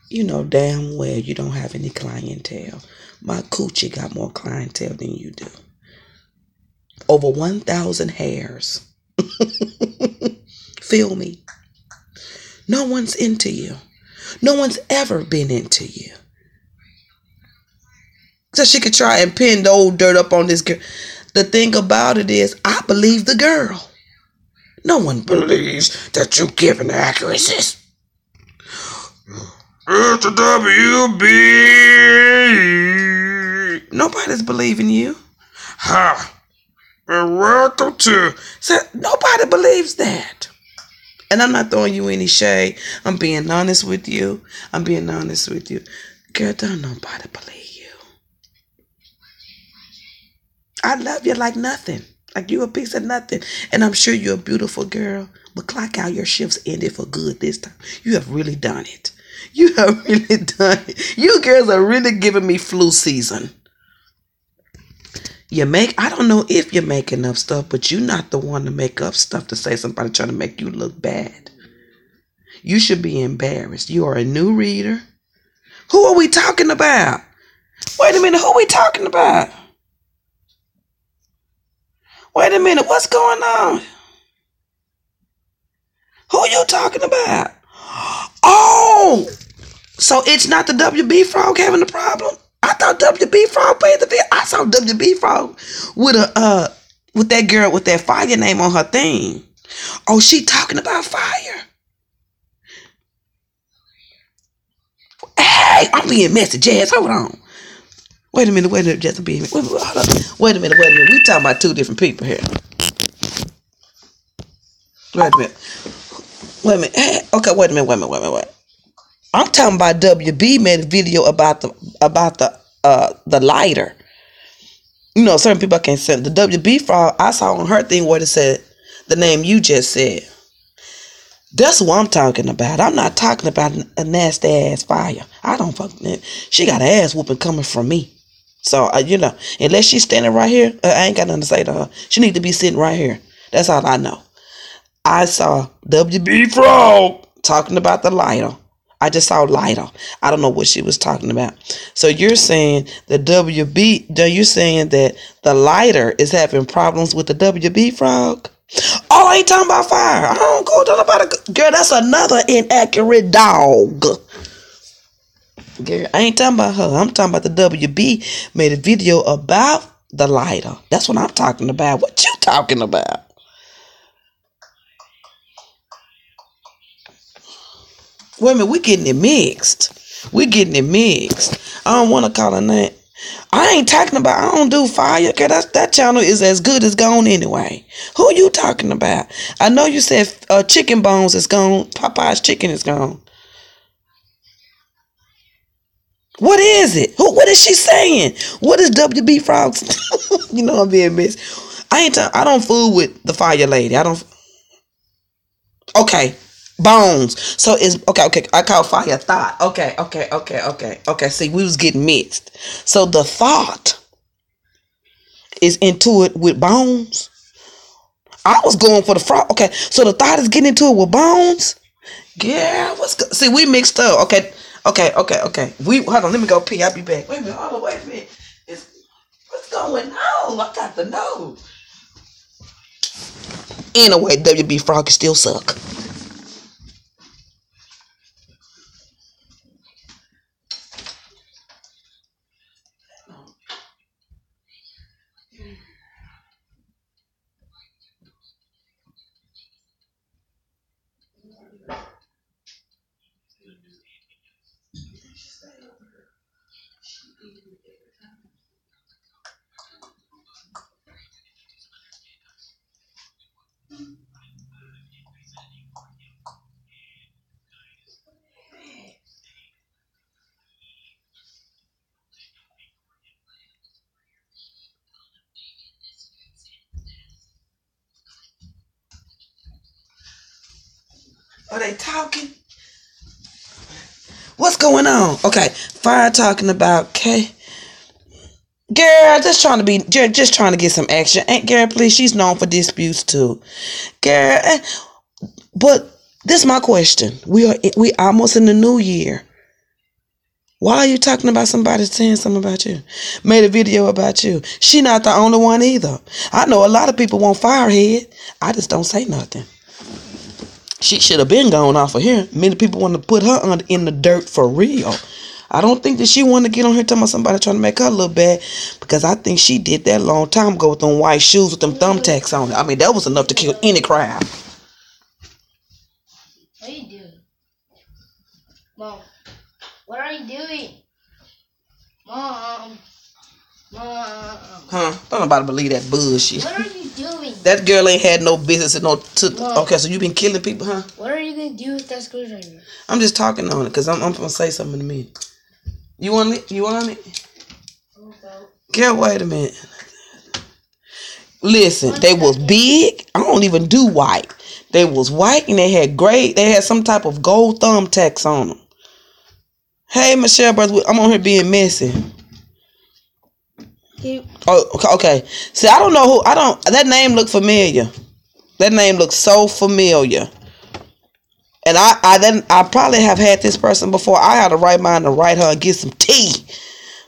You know damn well you don't have any clientele. My coochie got more clientele than you do. Over 1,000 hairs. Feel me? No one's into you. No one's ever been into you. So she could try and pin the old dirt up on this girl. The thing about it is, I believe the girl. No one believes that you're giving accuracies. It's the WB. Nobody's believing you. Ha! And welcome to. So nobody believes that. And I'm not throwing you any shade. I'm being honest with you. Girl, don't nobody believe you. I love you like nothing. Like you a piece of nothing. And I'm sure you're a beautiful girl. But clock out, your shift's ended for good this time. You have really done it. You have really done it. You girls are really giving me flu season. I don't know if you make enough stuff, but you're not the one to make up stuff to say somebody trying to make you look bad. You should be embarrassed. You are a new reader. Who are we talking about? Wait a minute, who are we talking about? Wait a minute, what's going on? Who are you talking about? Oh, so it's not the WB Frog having the problem? I thought WB Frog paid the bill. I saw WB Frog with that girl with that fire name on her thing. Oh, she talking about fire. Hey, I'm being messy, Jazz. Hold on. Wait a minute, just being. Wait a minute. We talking about two different people here. Wait a minute. Hey, okay, wait a minute. I'm talking about WB made a video about the lighter. You know, certain people I can't say. The WB Frog, I saw on her thing where it said the name you just said. That's what I'm talking about. I'm not talking about a nasty ass fire. I don't fucking. She got an ass whooping coming from me. So, unless she's standing right here, I ain't got nothing to say to her. She need to be sitting right here. That's all I know. I saw WB Frog talking about the lighter. I just saw lighter. I don't know what she was talking about. So you're saying you're saying that the lighter is having problems with the WB Frog? Oh, I ain't talking about fire. I don't go talking about a girl. That's another inaccurate dog. Girl, I ain't talking about her. I'm talking about the WB made a video about the lighter. That's what I'm talking about. What you talking about? Wait a minute, we getting it mixed. I don't want to call her name. I ain't talking about, I don't do fire. Okay, that channel is as good as gone anyway. Who you talking about? I know you said Chicken Bones is gone. Popeye's Chicken is gone. What is it? What is she saying? What is WB Frogs? You know I'm being missed. I don't fool with the fire lady. I don't. Okay. Bones. So it's okay. I call fire thought. Okay. See, we was getting mixed. So the thought is into it with Bones. I was going for the frog. Okay, so the thought is getting into it with Bones. Yeah, see, we mixed up. Okay. Hold on. Let me go pee. I'll be back. Wait a minute. What's going on? I got to know. Anyway, WB Frog can still suck. Are they talking? What's going on? Okay, Fire talking about K. Girl, just trying to get some action. Ain't Girl, please, she's known for disputes too. Girl, but this is my question. We almost in the new year. Why are you talking about somebody saying something about you? Made a video about you. She not the only one either. I know a lot of people want Firehead. I just don't say nothing. She should have been gone off of here. Many people want to put her in the dirt for real. I don't think that she wanted to get on here talking about somebody trying to make her look bad, because I think she did that a long time ago with them white shoes with them thumbtacks on it. I mean, that was enough to kill any crowd. What are you doing? Mom, what are you doing? Mom. Huh? Don't nobody believe that bullshit. What are you doing? That girl ain't had no business and okay, so you been killing people, huh? What are you gonna do with that screwdriver? I'm just talking on it because I'm gonna say something in a minute. You want it? You want it? Girl, wait a minute. Listen, they was big. I don't even do white. They was white and they had some type of gold thumbtacks on them. Hey, Michelle Brothers, I'm on here being messy. Oh, okay. See, I don't know that name look familiar. That name looks so familiar. And I probably have had this person before. I had the right mind to write her and get some tea.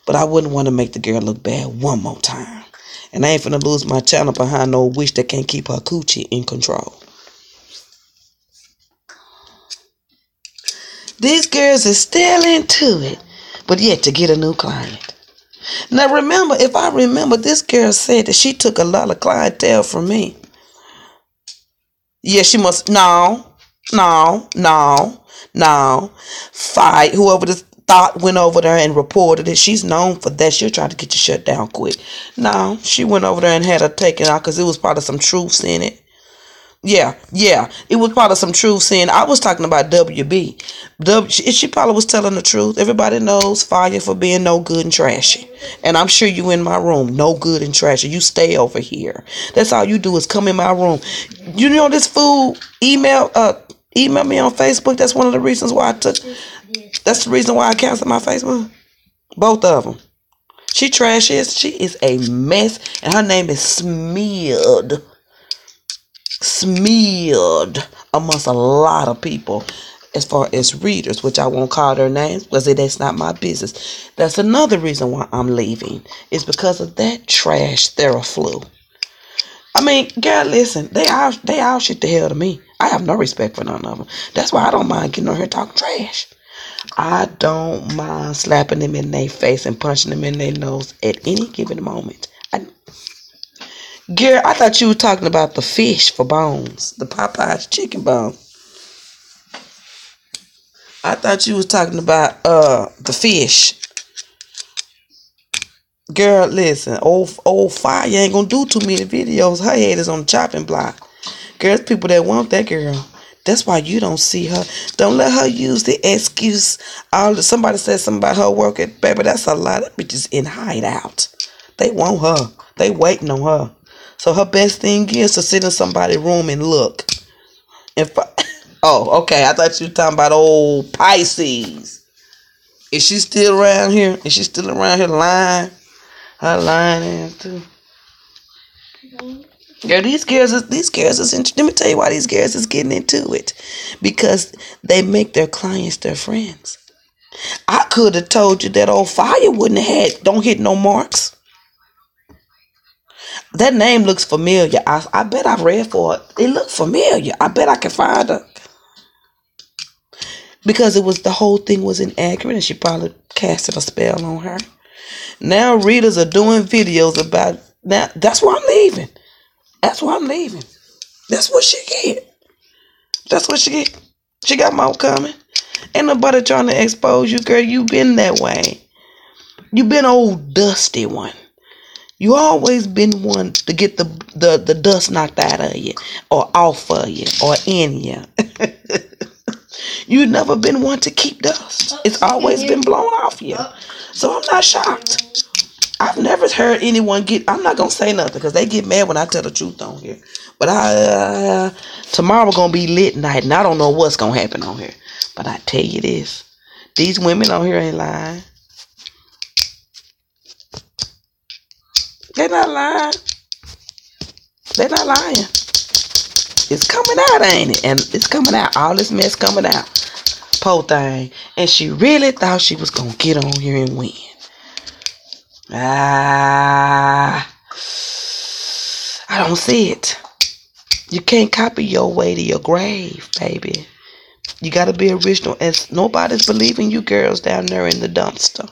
But I wouldn't want to make the girl look bad one more time. And I ain't finna lose my channel behind no witch that can't keep her coochie in control. These girls are still into it, but yet to get a new client. Now remember, if I remember, this girl said that she took a lot of clientele from me. Yeah, she must. No. Fight. Whoever this thought went over there and reported it. She's known for that. She'll try to get you shut down quick. No, she went over there and had her taken out because it was part of some truths in it. Yeah. It was part of some truths in. I was talking about WB. She probably was telling the truth. Everybody knows Fire for being no good and trashy. And I'm sure you in my room, no good and trashy. You stay over here. That's all you do is come in my room. You know this fool email me on Facebook. That's one of the reasons why that's the reason why I canceled my Facebook. Both of them. She trashy. She is a mess. And her name is smeared amongst a lot of people as far as readers, which I won't call their names because that's not my business. That's another reason why I'm leaving. It's because of that trash Theraflu. I mean, girl, listen, they all shit the hell to me. I have no respect for none of them. That's why I don't mind getting on here talking trash. I don't mind slapping them in their face and punching them in their nose at any given moment. Girl, I thought you were talking about the fish for bones. The Popeye's chicken bone. I thought you was talking about the fish. Girl, listen. Old Fire ain't gonna do too many videos. Her head is on the chopping block. Girl, there's people that want that girl. That's why you don't see her. Don't let her use the excuse. Somebody said something about her work at baby. That's a lot of bitches in hideout. They want her. They waiting on her. So her best thing is to sit in somebody's room and look. Oh, okay. I thought you were talking about old Pisces. Is she still around here? Is she still around here lying? Her lying ass too. Yeah, these girls is let me tell you why these girls is getting into it. Because they make their clients their friends. I could have told you that old Fire wouldn't have don't hit no marks. That name looks familiar. I bet I've read for it. It looked familiar. I bet I can find her. Because the whole thing was inaccurate and she probably casted a spell on her. Now readers are doing videos about now. That's why I'm leaving. That's why I'm leaving. That's what she get. That's what she get. She got more coming. Ain't nobody trying to expose you, girl. You been that way. You been old dusty one. You always been one to get the dust knocked out of you, or off of you, or in you. You never been one to keep dust. It's always been blown off you. So I'm not shocked. I've never heard anyone get. I'm not gonna say nothing because they get mad when I tell the truth on here. But tomorrow gonna be lit night, and I don't know what's gonna happen on here. But I tell you this: these women on here ain't lying. They're not lying. They're not lying. It's coming out, ain't it? And it's coming out. All this mess coming out. Poor thing. And she really thought she was going to get on here and win. I don't see it. You can't copy your way to your grave, baby. You got to be original. And nobody's believing you girls down there in the dumpster.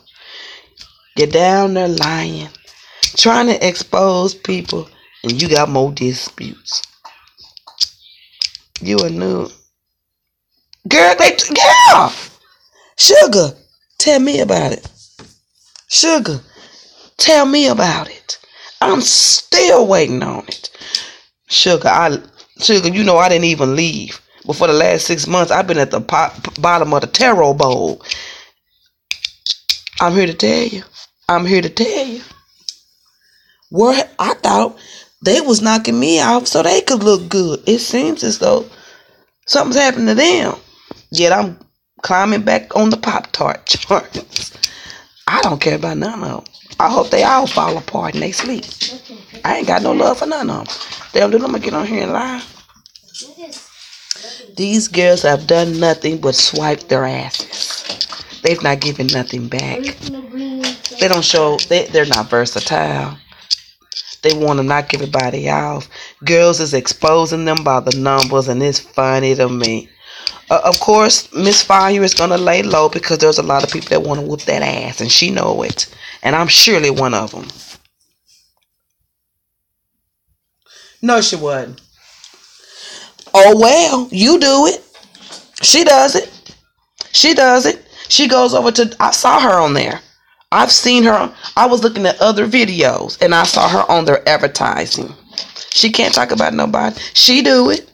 You're down there lying. Trying to expose people, and you got more disputes. You a new girl. Yeah. Sugar, tell me about it. Sugar, tell me about it. I'm still waiting on it. Sugar, you know I didn't even leave. But for the last 6 months, I've been at the bottom of the tarot bowl. I'm here to tell you. Where I thought they was knocking me off so they could look good. It seems as though something's happened to them. Yet I'm climbing back on the Pop-Tart charts. I don't care about none of them. I hope they all fall apart and they sleep. I ain't got no love for none of them. They'll let them get on here and lie. These girls have done nothing but swipe their asses. They've not given nothing back. They don't show. They're not versatile. They want to knock everybody off. Girls is exposing them by the numbers, and it's funny to me. Of course, Miss Fire is going to lay low because there's a lot of people that want to whoop that ass, and she know it. And I'm surely one of them. No, she wasn't. Oh, well, you do it. She does it. She goes over to, I saw her on there. I've seen her. I was looking at other videos and I saw her on their advertising. She can't talk about nobody. She do it.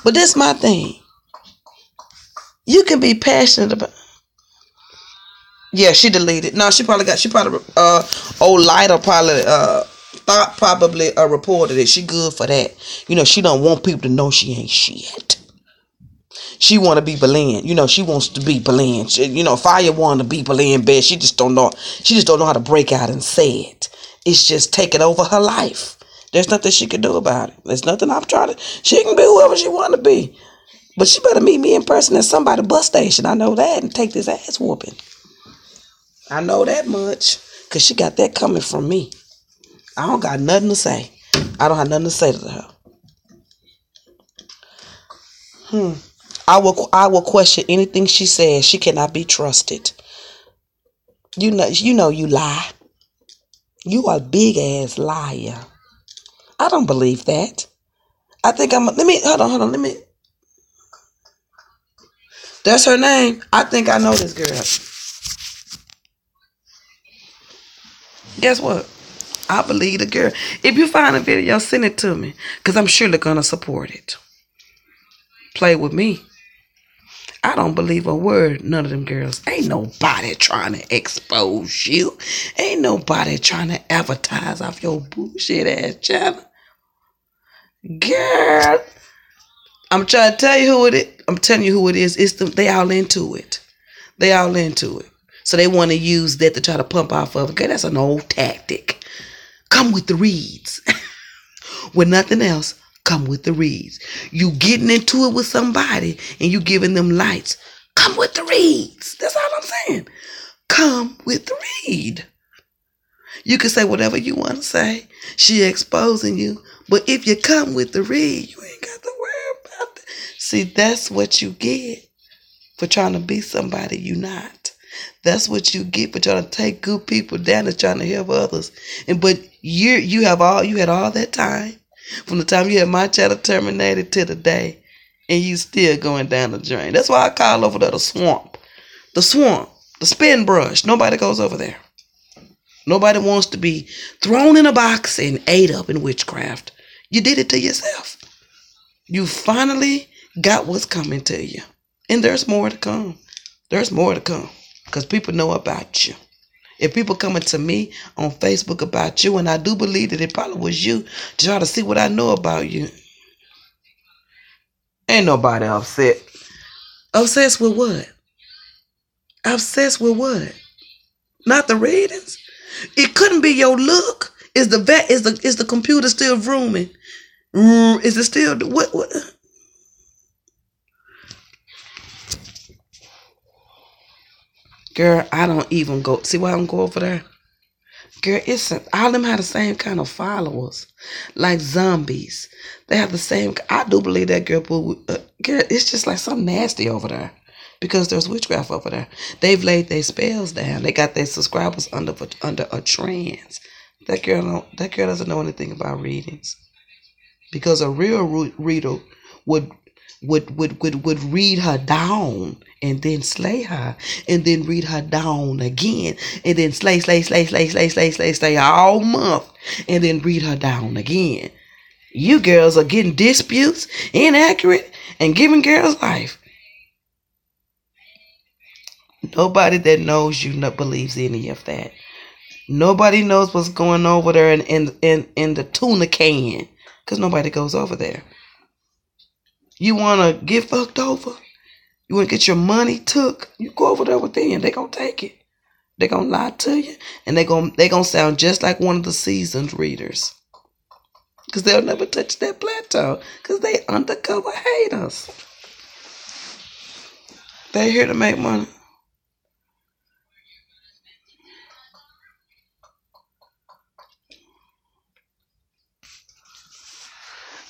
But this my thing. You can be passionate about. Yeah, she deleted. No, she probably old Lighter probably reported it. She good for that. You know, she don't want people to know she ain't shit. She want to be Belen. You know, she wants to be Belen. Fire want to be Belen bad. She just don't know how to break out and say it. It's just taking over her life. There's nothing she can do about it. There's nothing I'm trying to. She can be whoever she want to be. But she better meet me in person at somebody's bus station. I know that, and take this ass whooping. I know that much. Because she got that coming from me. I don't got nothing to say. I don't have nothing to say to her. I will question anything she says. She cannot be trusted. You know you lie. You are a big ass liar. I don't believe that. I think hold on, let me. That's her name. I think I know this girl. Guess what? I believe the girl. If you find a video, send it to me. Because I'm surely going to support it. Play with me. I don't believe a word none of them girls. Ain't nobody trying to expose you. Ain't nobody trying to advertise off your bullshit ass channel. Girl. I'm trying to tell you who it is. I'm telling you who it is. They all into it. So they want to use that to try to pump off of it. Girl, that's an old tactic. Come with the reads. With nothing else, come with the reads. You getting into it with somebody and you giving them lights. Come with the reads. That's all I'm saying. Come with the read. You can say whatever you want to say. She exposing you. But if you come with the read, you ain't got to worry about that. See, that's what you get for trying to be somebody you not. That's what you get for trying to take good people down and trying to help others. But you had all that time. From the time you had my channel terminated to the day, and you still going down the drain. That's why I call over there the swamp. The swamp. The spin brush. Nobody goes over there. Nobody wants to be thrown in a box and ate up in witchcraft. You did it to yourself. You finally got what's coming to you. And there's more to come. There's more to come. Because people know about you. If people coming to me on Facebook about you, and I do believe that it probably was you, to try to see what I know about you, ain't nobody upset. Obsessed with what? Obsessed with what? Not the readings. It couldn't be your look. Is the computer still vrooming? Is it still what? Girl, I don't even go. See why I don't go over there? Girl, all of them have the same kind of followers, like zombies. They have the same. I do believe that, girl. But girl, it's just like something nasty over there, because there's witchcraft over there. They've laid their spells down. They got their subscribers under a trance. That girl doesn't know anything about readings, because a real reader would read her down and then slay her, and then read her down again, and then slay all month, and then read her down again. You girls are getting disputes, inaccurate, and giving girls life. Nobody that knows you believes any of that. Nobody knows what's going over there in the tuna can, because nobody goes over there. You want to get fucked over? You want to get your money took? You go over there with them. They going to take it. They going to lie to you. And they gonna sound just like one of the seasoned readers. Because they'll never touch that plateau. Because they undercover haters. They here to make money.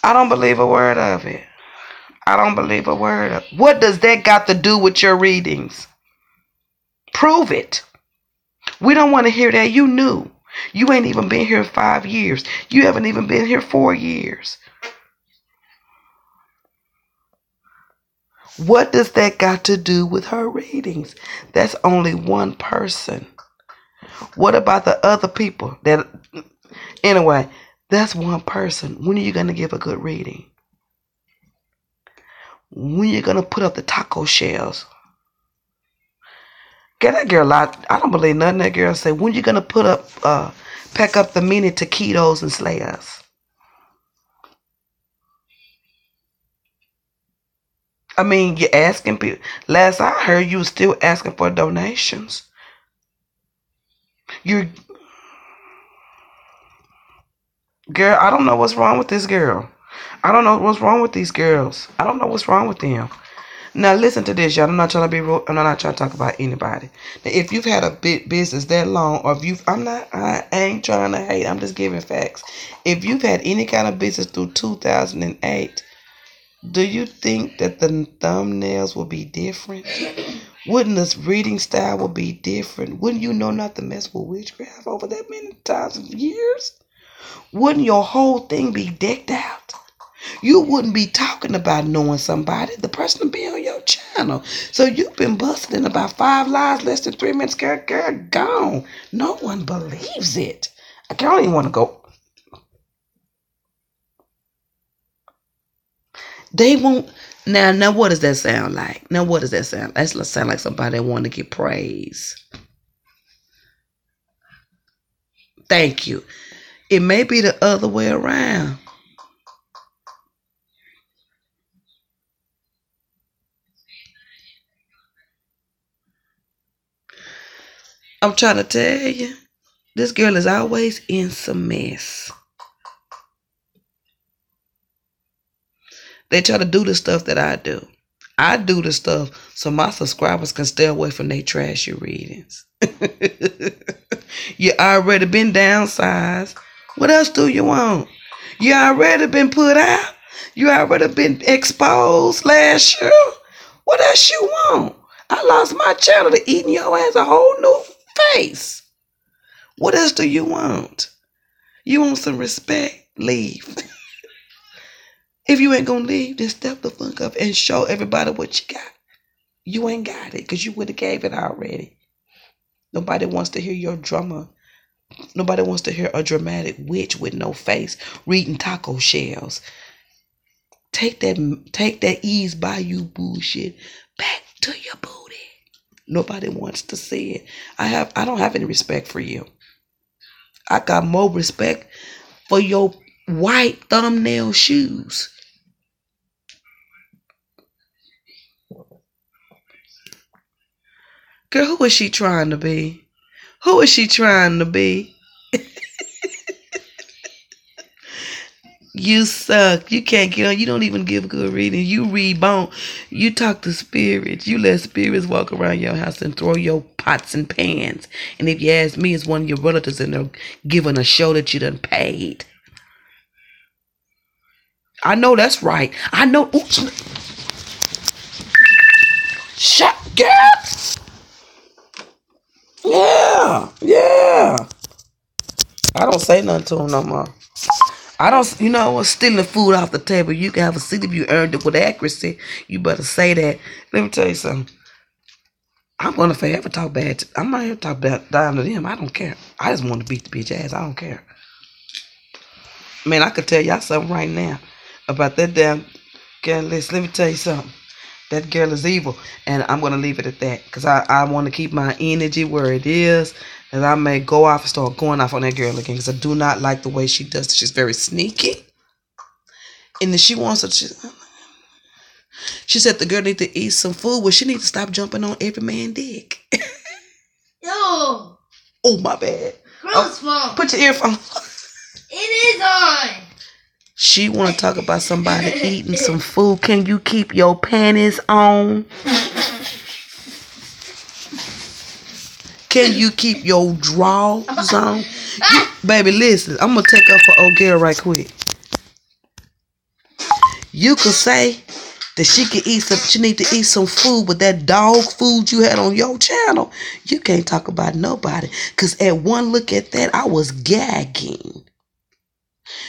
I don't believe a word of it. I don't believe a word of it. What does that got to do with your readings? Prove it. We don't want to hear that. You knew. You ain't even been here 5 years. You haven't even been here 4 years. What does that got to do with her readings? That's only one person. What about the other people? Anyway, that's one person. When are you going to give a good reading? When are you going to put up the taco shells? Get that girl out. I don't believe nothing that girl say. When are you going to pack up the mini taquitos and slay us? I mean, you're asking people. Last I heard, you were still asking for donations. Girl, I don't know what's wrong with this girl. I don't know what's wrong with these girls. I don't know what's wrong with them. Now listen to this, y'all. I'm not trying to be rude. I'm not trying to talk about anybody. Now, if you've had a business that long, or if I ain't trying to hate. I'm just giving facts. If you've had any kind of business through 2008, do you think that the thumbnails will be different? Wouldn't this reading style will be different? Wouldn't you know not to mess with witchcraft over that many times of years? Wouldn't your whole thing be decked out? You wouldn't be talking about knowing somebody. The person would be on your channel. So you've been busting in about 5 lies, less than 3 minutes. Girl, gone. No one believes it. I don't even want to go. They won't. Now what does that sound like? Now what does that sound like? That sound like somebody that want to get praise. Thank you. It may be the other way around. I'm trying to tell you, this girl is always in some mess. They try to do the stuff that I do. I do the stuff so my subscribers can stay away from their trashy readings. You already been downsized. What else do you want? You already been put out. You already been exposed last year. What else you want? I lost my channel to eating your ass a whole new face. What else do you want? You want some respect? Leave. If you ain't gonna leave, then step the fuck up and show everybody what you got. You ain't got it because you would have gave it already. Nobody wants to hear your drama. Nobody wants to hear a dramatic witch with no face reading taco shells. Take that ease by you bullshit back to your booty. Nobody wants to see it. I don't have any respect for you. I got more respect for your white thumbnail shoes. Girl, who is she trying to be? Who is she trying to be? You suck. You can't get on. You don't even give good reading. You read bone. You talk to spirits. You let spirits walk around your house and throw your pots and pans. And if you ask me, it's one of your relatives and they're giving a show that you done paid. I know that's right. I know. Oops. Shut, girl. Yeah. I don't say nothing to him no more. I don't, what's stealing food off the table. You can have a seat if you earned it with accuracy. You better say that. Let me tell you something. I'm going to forever talk bad. I'm not here to talk bad down to them. I don't care. I just want to beat the bitch ass. I don't care. Man, I could tell y'all something right now about that damn girl. Let me tell you something. That girl is evil. And I'm going to leave it at that. Because I want to keep my energy where it is. And I may go off and start going off on that girl again. Because I do not like the way she does it. She's very sneaky. And then she wants to... She said the girl need to eat some food. Well, she needs to stop jumping on every man's dick. Yo. Oh, my bad. Gross, Mom. Put your earphone. It is on. She want to talk about somebody eating some food. Can you keep your panties on? Can you keep your drawers on? Baby, listen. I'm going to take up for old girl right quick. You could say that she need to eat some food, but that dog food you had on your channel, you can't talk about nobody. Because at one look at that, I was gagging.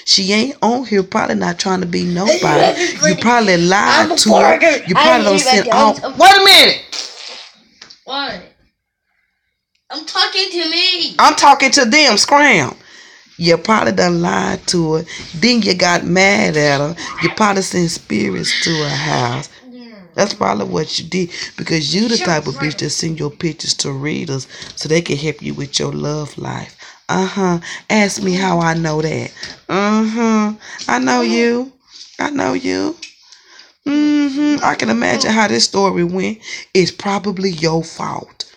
She ain't on here probably not trying to be nobody. You probably lied to her. You probably don't send on. Wait a minute. What? I'm talking to me. I'm talking to them. Scram. You probably done lied to her. Then you got mad at her. You probably sent spirits to her house. That's probably what you did. Because you the type of bitch that send your pictures to readers so they can help you with your love life. Ask me how I know that. I know you. I know you. I can imagine how this story went. It's probably your fault.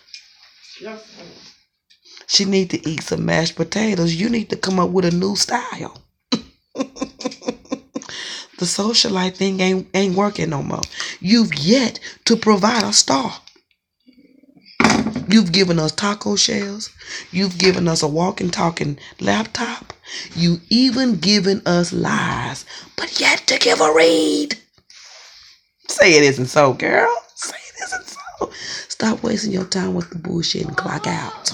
She need to eat some mashed potatoes. You need to come up with a new style. The socialite thing ain't working no more. You've yet to provide a star. You've given us taco shells. You've given us a walking, talking laptop. You even given us lies, but yet to give a read. Say it isn't so, girl. Say it isn't so. Stop wasting your time with the bullshit and clock out.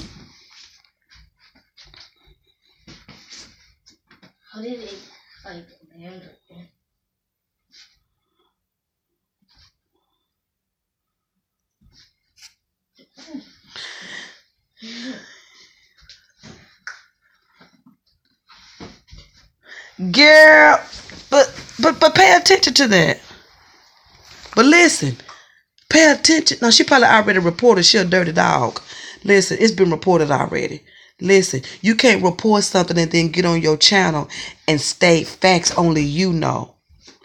How did it land? Girl, but pay attention to that. But listen, pay attention. No, she probably already reported she a dirty dog. Listen, it's been reported already. Listen, you can't report something and then get on your channel and state facts only you know.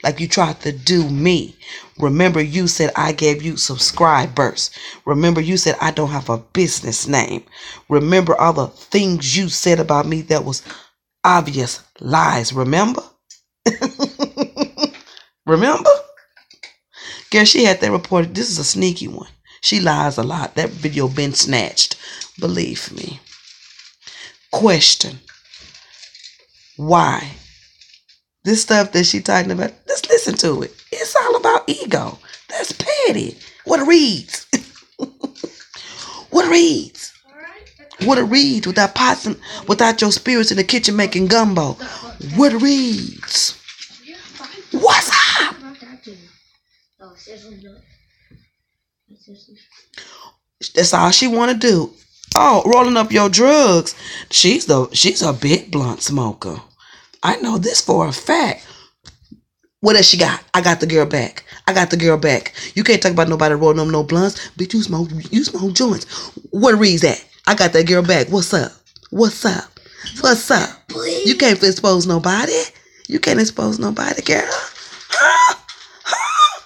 Like you tried to do me. Remember you said I gave you subscribers. Remember you said I don't have a business name. Remember other things you said about me that was obvious lies. Remember? Remember? Girl, she had that reported. This is a sneaky one. She lies a lot. That video been snatched. Believe me. Question. Why? This stuff that she talking about, let's listen to it. It's all about ego. That's petty. What it reads. What it reads. What it reads without pots and without your spirits in the kitchen making gumbo. What it reads. What's up? to. No, seriously, no. Seriously. That's all she want to do. Oh, rolling up your drugs. She's a big blunt smoker. I know this for a fact. What else she got? I got the girl back. I got the girl back. You can't talk about nobody rolling up no blunts. Bitch, you smoke joints. Where Reed's at? I got that girl back. What's up? What's up? What's up? Please. You can't expose nobody. You can't expose nobody, girl. Huh? Huh?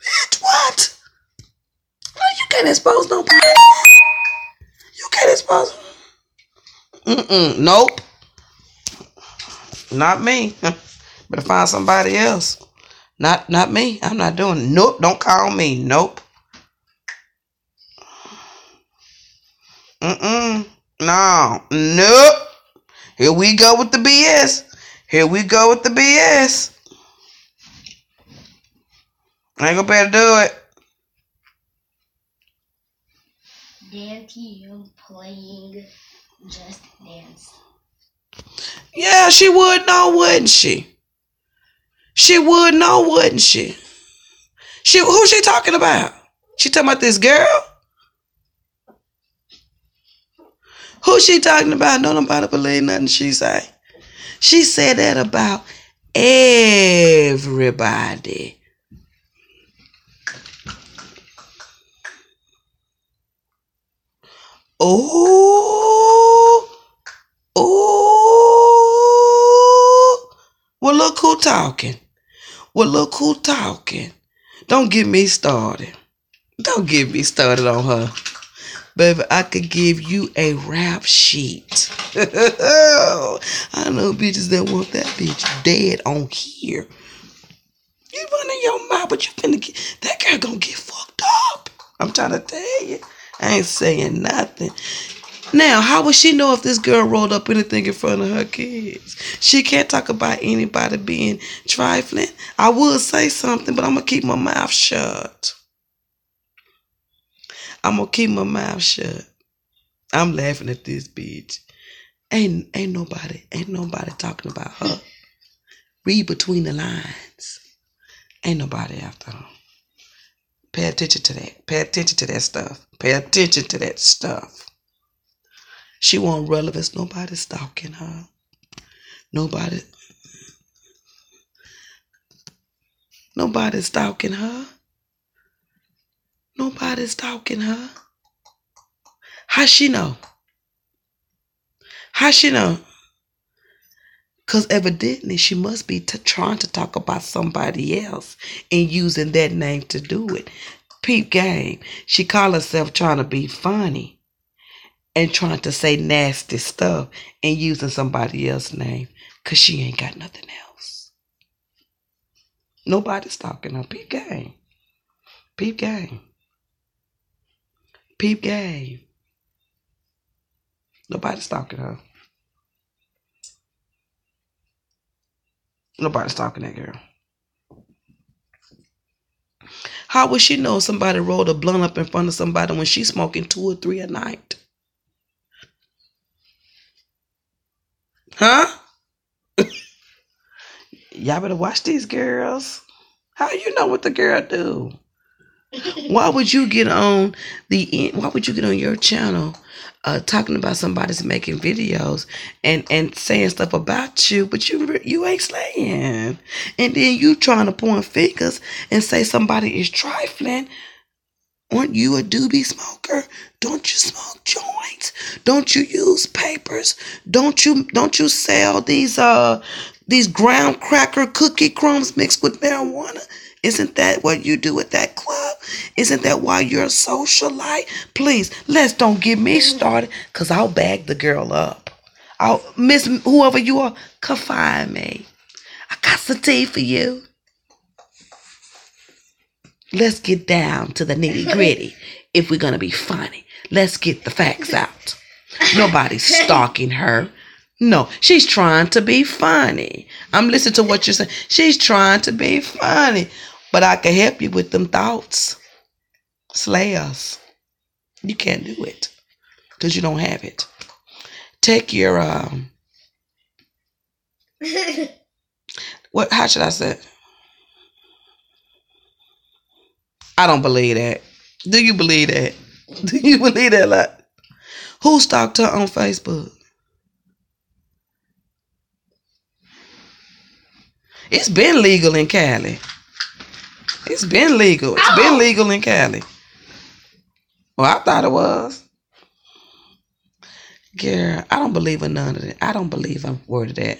Bitch, what? No, you can't expose nobody. You can't expose. Nope. Not me. Better find somebody else. Not me. I'm not doing it. Nope. Don't call me. Nope. No. Nope. Here we go with the BS. Here we go with the BS. I ain't gonna be able to do it. Dante playing Just Dance. Yeah, she would know, wouldn't she? She would know, wouldn't she? Who she talking about? She talking about this girl? Who she talking about? Don't nobody believe nothing she say. She said that about everybody. Oh, well, look who talking. Well, look who talking. Don't get me started. Don't get me started on her. Baby, I could give you a rap sheet. I know bitches that want that bitch dead on here. You running your mouth, but you finna get, that girl gonna get fucked up. I'm trying to tell you. I ain't saying nothing. Now, how would she know if this girl rolled up anything in front of her kids? She can't talk about anybody being trifling. I would say something, but I'm going to keep my mouth shut. I'm going to keep my mouth shut. I'm laughing at this bitch. Ain't nobody talking about her. Read between the lines. Ain't nobody after her. Pay attention to that. Pay attention to that stuff. Pay attention to that stuff. She want relevance. Nobody stalking her. Nobody stalking her. Nobody stalking her. How she know? How she know? Because evidently she must be trying to talk about somebody else and using that name to do it. Peep game. She call herself trying to be funny and trying to say nasty stuff and using somebody else's name because she ain't got nothing else. Nobody's stalking her. Peep game. Peep game. Peep game. Nobody's stalking her. Nobody's stalking that girl. How would she know somebody rolled a blunt up in front of somebody when she's smoking 2 or 3 a night? Huh? Y'all better watch these girls. How you know what the girl do? Why would you get on your channel talking about somebody's making videos and saying stuff about you, but you ain't slaying. And then you trying to point fingers and say somebody is trifling. Aren't you a doobie smoker? Don't you smoke joints? Don't you use papers? Don't you sell these graham cracker cookie crumbs mixed with marijuana? Isn't that what you do at that club? Isn't that why you're a socialite? Please, don't get me started, because I'll bag the girl up. I'll miss whoever you are, come find me. I got some tea for you. Let's get down to the nitty gritty. If we're going to be funny, let's get the facts out. Nobody's stalking her. No, she's trying to be funny. I'm listening to what you're saying. She's trying to be funny. But I can help you with them thoughts. Slay us. You can't do it because you don't have it. Take your, how should I say it? I don't believe that. Do you believe that? Do you believe that? Like, who stalked her on Facebook? It's been legal in Cali. It's been legal. It's been legal in Cali. Well, I thought it was. Girl, I don't believe in none of that. I don't believe a word of that.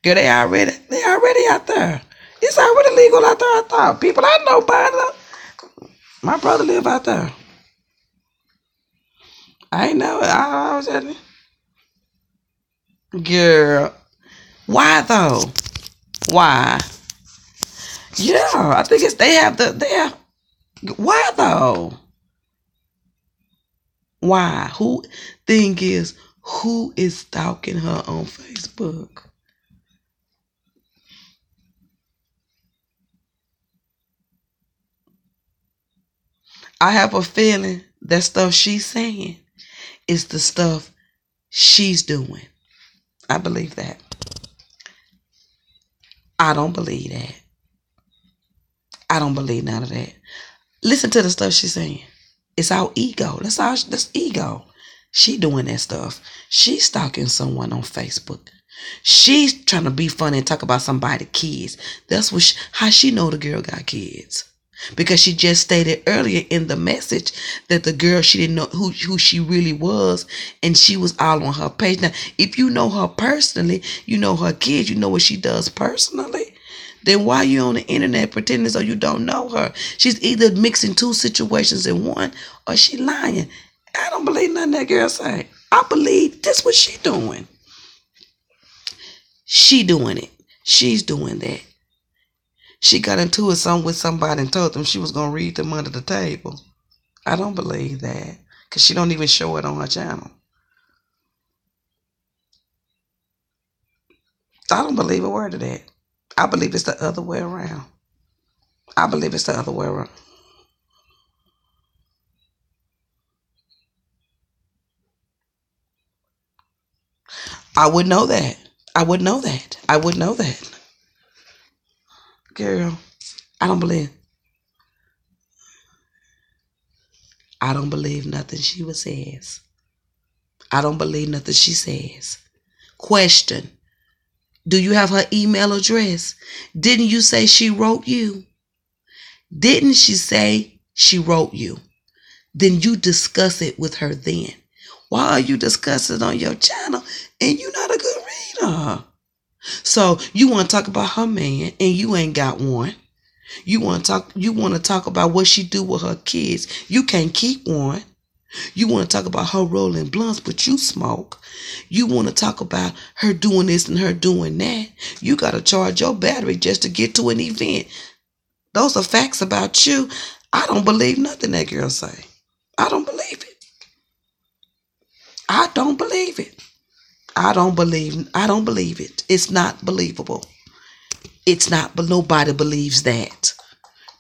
Girl, they already out there. It's already legal out there, I thought. People I know by it. My brother live out there. I ain't know it. I was telling you. Girl, why though? Why? Yeah, I think it's they have. Why though? Why? Thing is, who is stalking her on Facebook? I have a feeling that stuff she's saying is the stuff she's doing. I believe that. I don't believe that. I don't believe none of that. Listen to the stuff she's saying. It's our ego. That's ego. She doing that stuff. She's stalking someone on Facebook. She's trying to be funny and talk about somebody's kids. That's how she know the girl got kids. Because she just stated earlier in the message that the girl, she didn't know who she really was, and she was all on her page. Now, if you know her personally, you know her kids, you know what she does personally, then why are you on the internet pretending as though you don't know her? She's either mixing two situations in one, or she lying. I don't believe nothing that girl say. I believe that's what she doing. She doing it. She's doing that. She got into it with somebody and told them she was going to read them under the table. I don't believe that. Because she don't even show it on her channel. I don't believe a word of that. I believe it's the other way around. I believe it's the other way around. I would know that. I would know that. I would know that. Girl, I don't believe. I don't believe nothing she says. I don't believe nothing she says. Question. Do you have her email address? Didn't you say she wrote you? Didn't she say she wrote you? Then you discuss it with her then. Why are you discussing it on your channel and you're not a good reader? So you want to talk about her man and you ain't got one. You want to talk about what she do with her kids. You can't keep one. You want to talk about her rolling blunts, but you smoke. You want to talk about her doing this and her doing that. You got to charge your battery just to get to an event. Those are facts about you. I don't believe nothing that girl say. I don't believe it. I don't believe it. I don't believe it. It's not believable. It's not, but nobody believes that.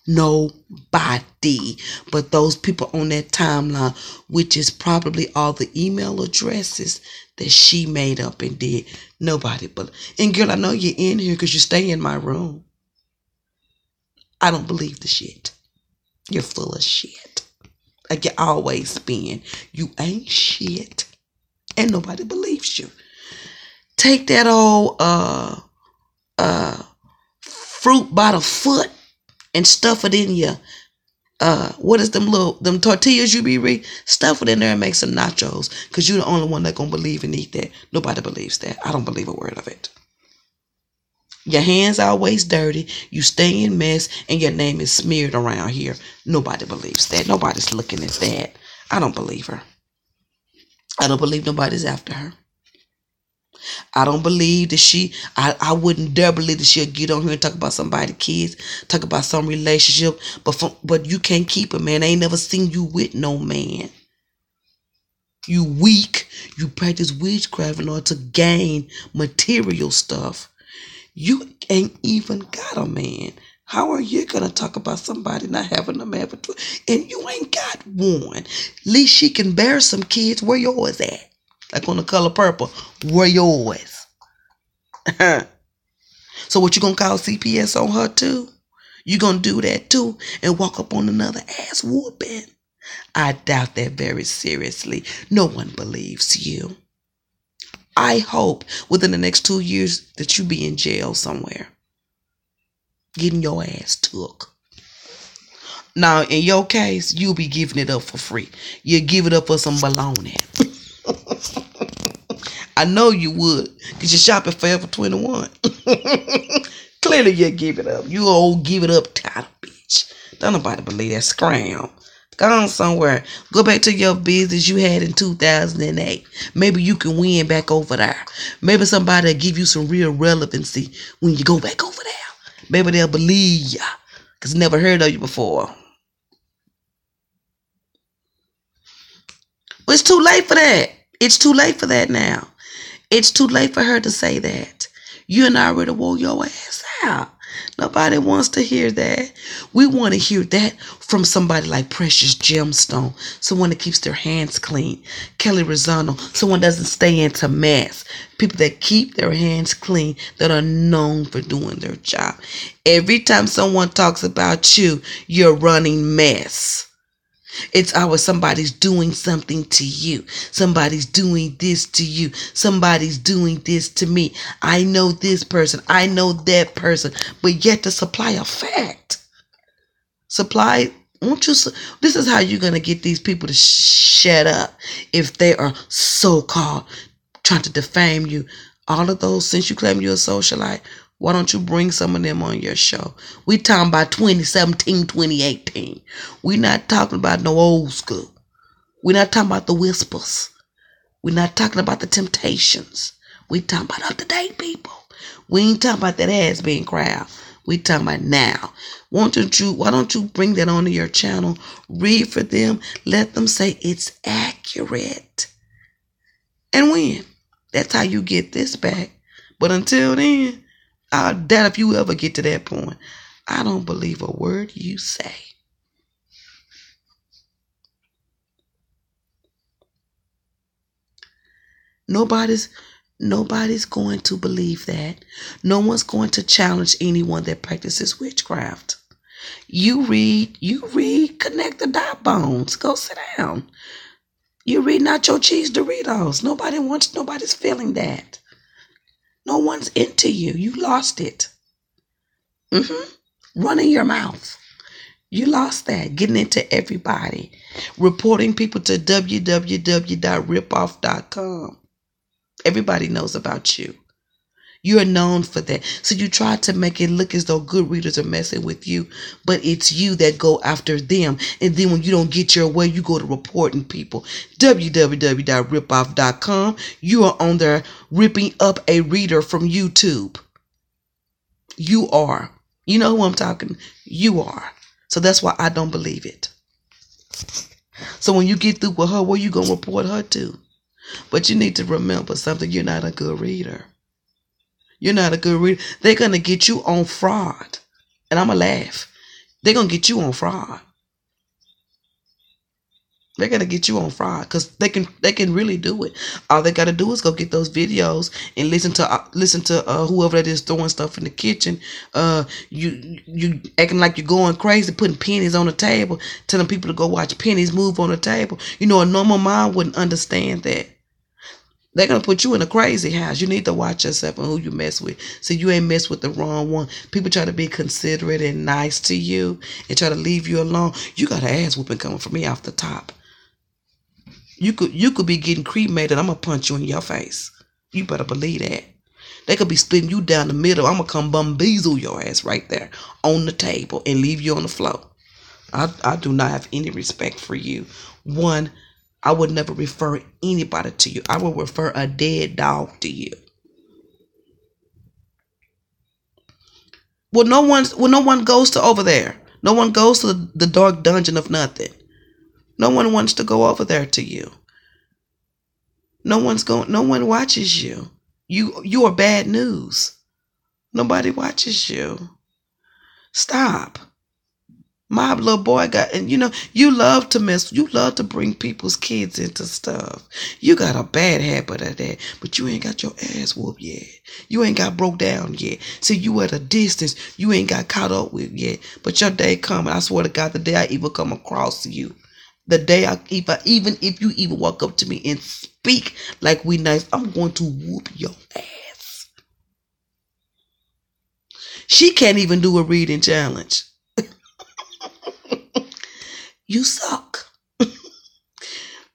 Nobody. But those people on that timeline, which is probably all the email addresses that she made up and did. Nobody. And girl, I know you're in here because you stay in my room. I don't believe the shit. You're full of shit. Like you always been. You ain't shit. And nobody believes you. Take that old fruit by the foot and stuff it in your what is them tortillas you be reading? Stuff it in there and make some nachos. Cause you're the only one that gonna believe and eat that. Nobody believes that. I don't believe a word of it. Your hands always dirty. You stay in mess and your name is smeared around here. Nobody believes that. Nobody's looking at that. I don't believe her. I don't believe nobody's after her. I don't believe that I wouldn't dare believe that she'll get on here and talk about somebody's kids, talk about some relationship, but you can't keep it, man. I ain't never seen you with no man. You weak. You practice witchcraft in order to gain material stuff. You ain't even got a man. How are you going to talk about somebody not having a man for two? And you ain't got one. At least she can bear some kids. Where yours at? Like on The Color Purple. Where yours? So what you going to call CPS on her too? You gonna do that too and walk up on another ass whooping? I doubt that very seriously. No one believes you. I hope within the next 2 years that you be in jail somewhere, getting your ass took. Now, in your case, you'll be giving it up for free. You'll give it up for some baloney. I know you would, because you're shopping Forever 21. Clearly, you'll give it up. You old give it up title, bitch. Don't nobody believe that scram. Go on somewhere. Go back to your business you had in 2008. Maybe you can win back over there. Maybe somebody will give you some real relevancy when you go back over there. Maybe they'll believe ya, because never heard of you before. Well, it's too late for that. It's too late for that now. It's too late for her to say that. You and I already wore your ass out. Nobody wants to hear that. We want to hear that from somebody like Precious Gemstone, someone that keeps their hands clean. Kelly Rosano, someone that doesn't stay into mess. People that keep their hands clean, that are known for doing their job. Every time someone talks about you, you're running mess. It's always somebody's doing something to you. Somebody's doing this to you. Somebody's doing this to me. I know this person. I know that person. But yet to supply a fact. Supply, won't you? This is how you're going to get these people to shut up if they are so-called trying to defame you. All of those, since you claim you're a socialite, why don't you bring some of them on your show? We talking about 2017, 2018. We're not talking about no old school. We're not talking about the Whispers. We're not talking about the Temptations. We talking about up-to-date people. We ain't talking about that has-been crowd. We talking about now. Why don't you bring that onto your channel? Read for them. Let them say it's accurate. And win. That's how you get this back. But until then, I doubt if you ever get to that point. I don't believe a word you say. Nobody's going to believe that. No one's going to challenge anyone that practices witchcraft. You read, connect the dot bones. Go sit down. You read Nacho Cheese Doritos. Nobody's feeling that. No one's into you. You lost it. Running your mouth. You lost that. Getting into everybody. Reporting people to www.ripoff.com. Everybody knows about you. You are known for that. So you try to make it look as though good readers are messing with you, but it's you that go after them. And then when you don't get your way, you go to reporting people. www.ripoff.com. You are on there ripping up a reader from YouTube. You are. You know who I'm talking? You are. So that's why I don't believe it. So when you get through with her, where you going to report her to? But you need to remember something. You're not a good reader. You're not a good reader. They're going to get you on fraud. And I'm going to laugh. They're going to get you on fraud. They're going to get you on fraud because they can really do it. All they got to do is go get those videos and listen to whoever that is throwing stuff in the kitchen. You acting like you're going crazy, putting pennies on the table, telling people to go watch pennies move on the table. You know, a normal mind wouldn't understand that. They're going to put you in a crazy house. You need to watch yourself and who you mess with. So you ain't mess with the wrong one. People try to be considerate and nice to you and try to leave you alone. You got an ass whooping coming from me off the top. You could be getting cremated. I'm going to punch you in your face. You better believe that. They could be splitting you down the middle. I'm going to come bamboozle your ass right there on the table and leave you on the floor. I do not have any respect for you. One, I would never refer anybody to you. I would refer a dead dog to you. Well, no one goes to over there. No one goes to the dark dungeon of nothing. No one wants to go over there to you. No one watches you. You are bad news. Nobody watches you. Stop. My little boy got, and you love to mess, you love to bring people's kids into stuff. You got a bad habit of that, but you ain't got your ass whooped yet. You ain't got broke down yet. See, you at a distance, you ain't got caught up with yet. But your day coming, I swear to God, the day I even come across you, the day even if you even walk up to me and speak like we nice, I'm going to whoop your ass. She can't even do a reading challenge. You suck.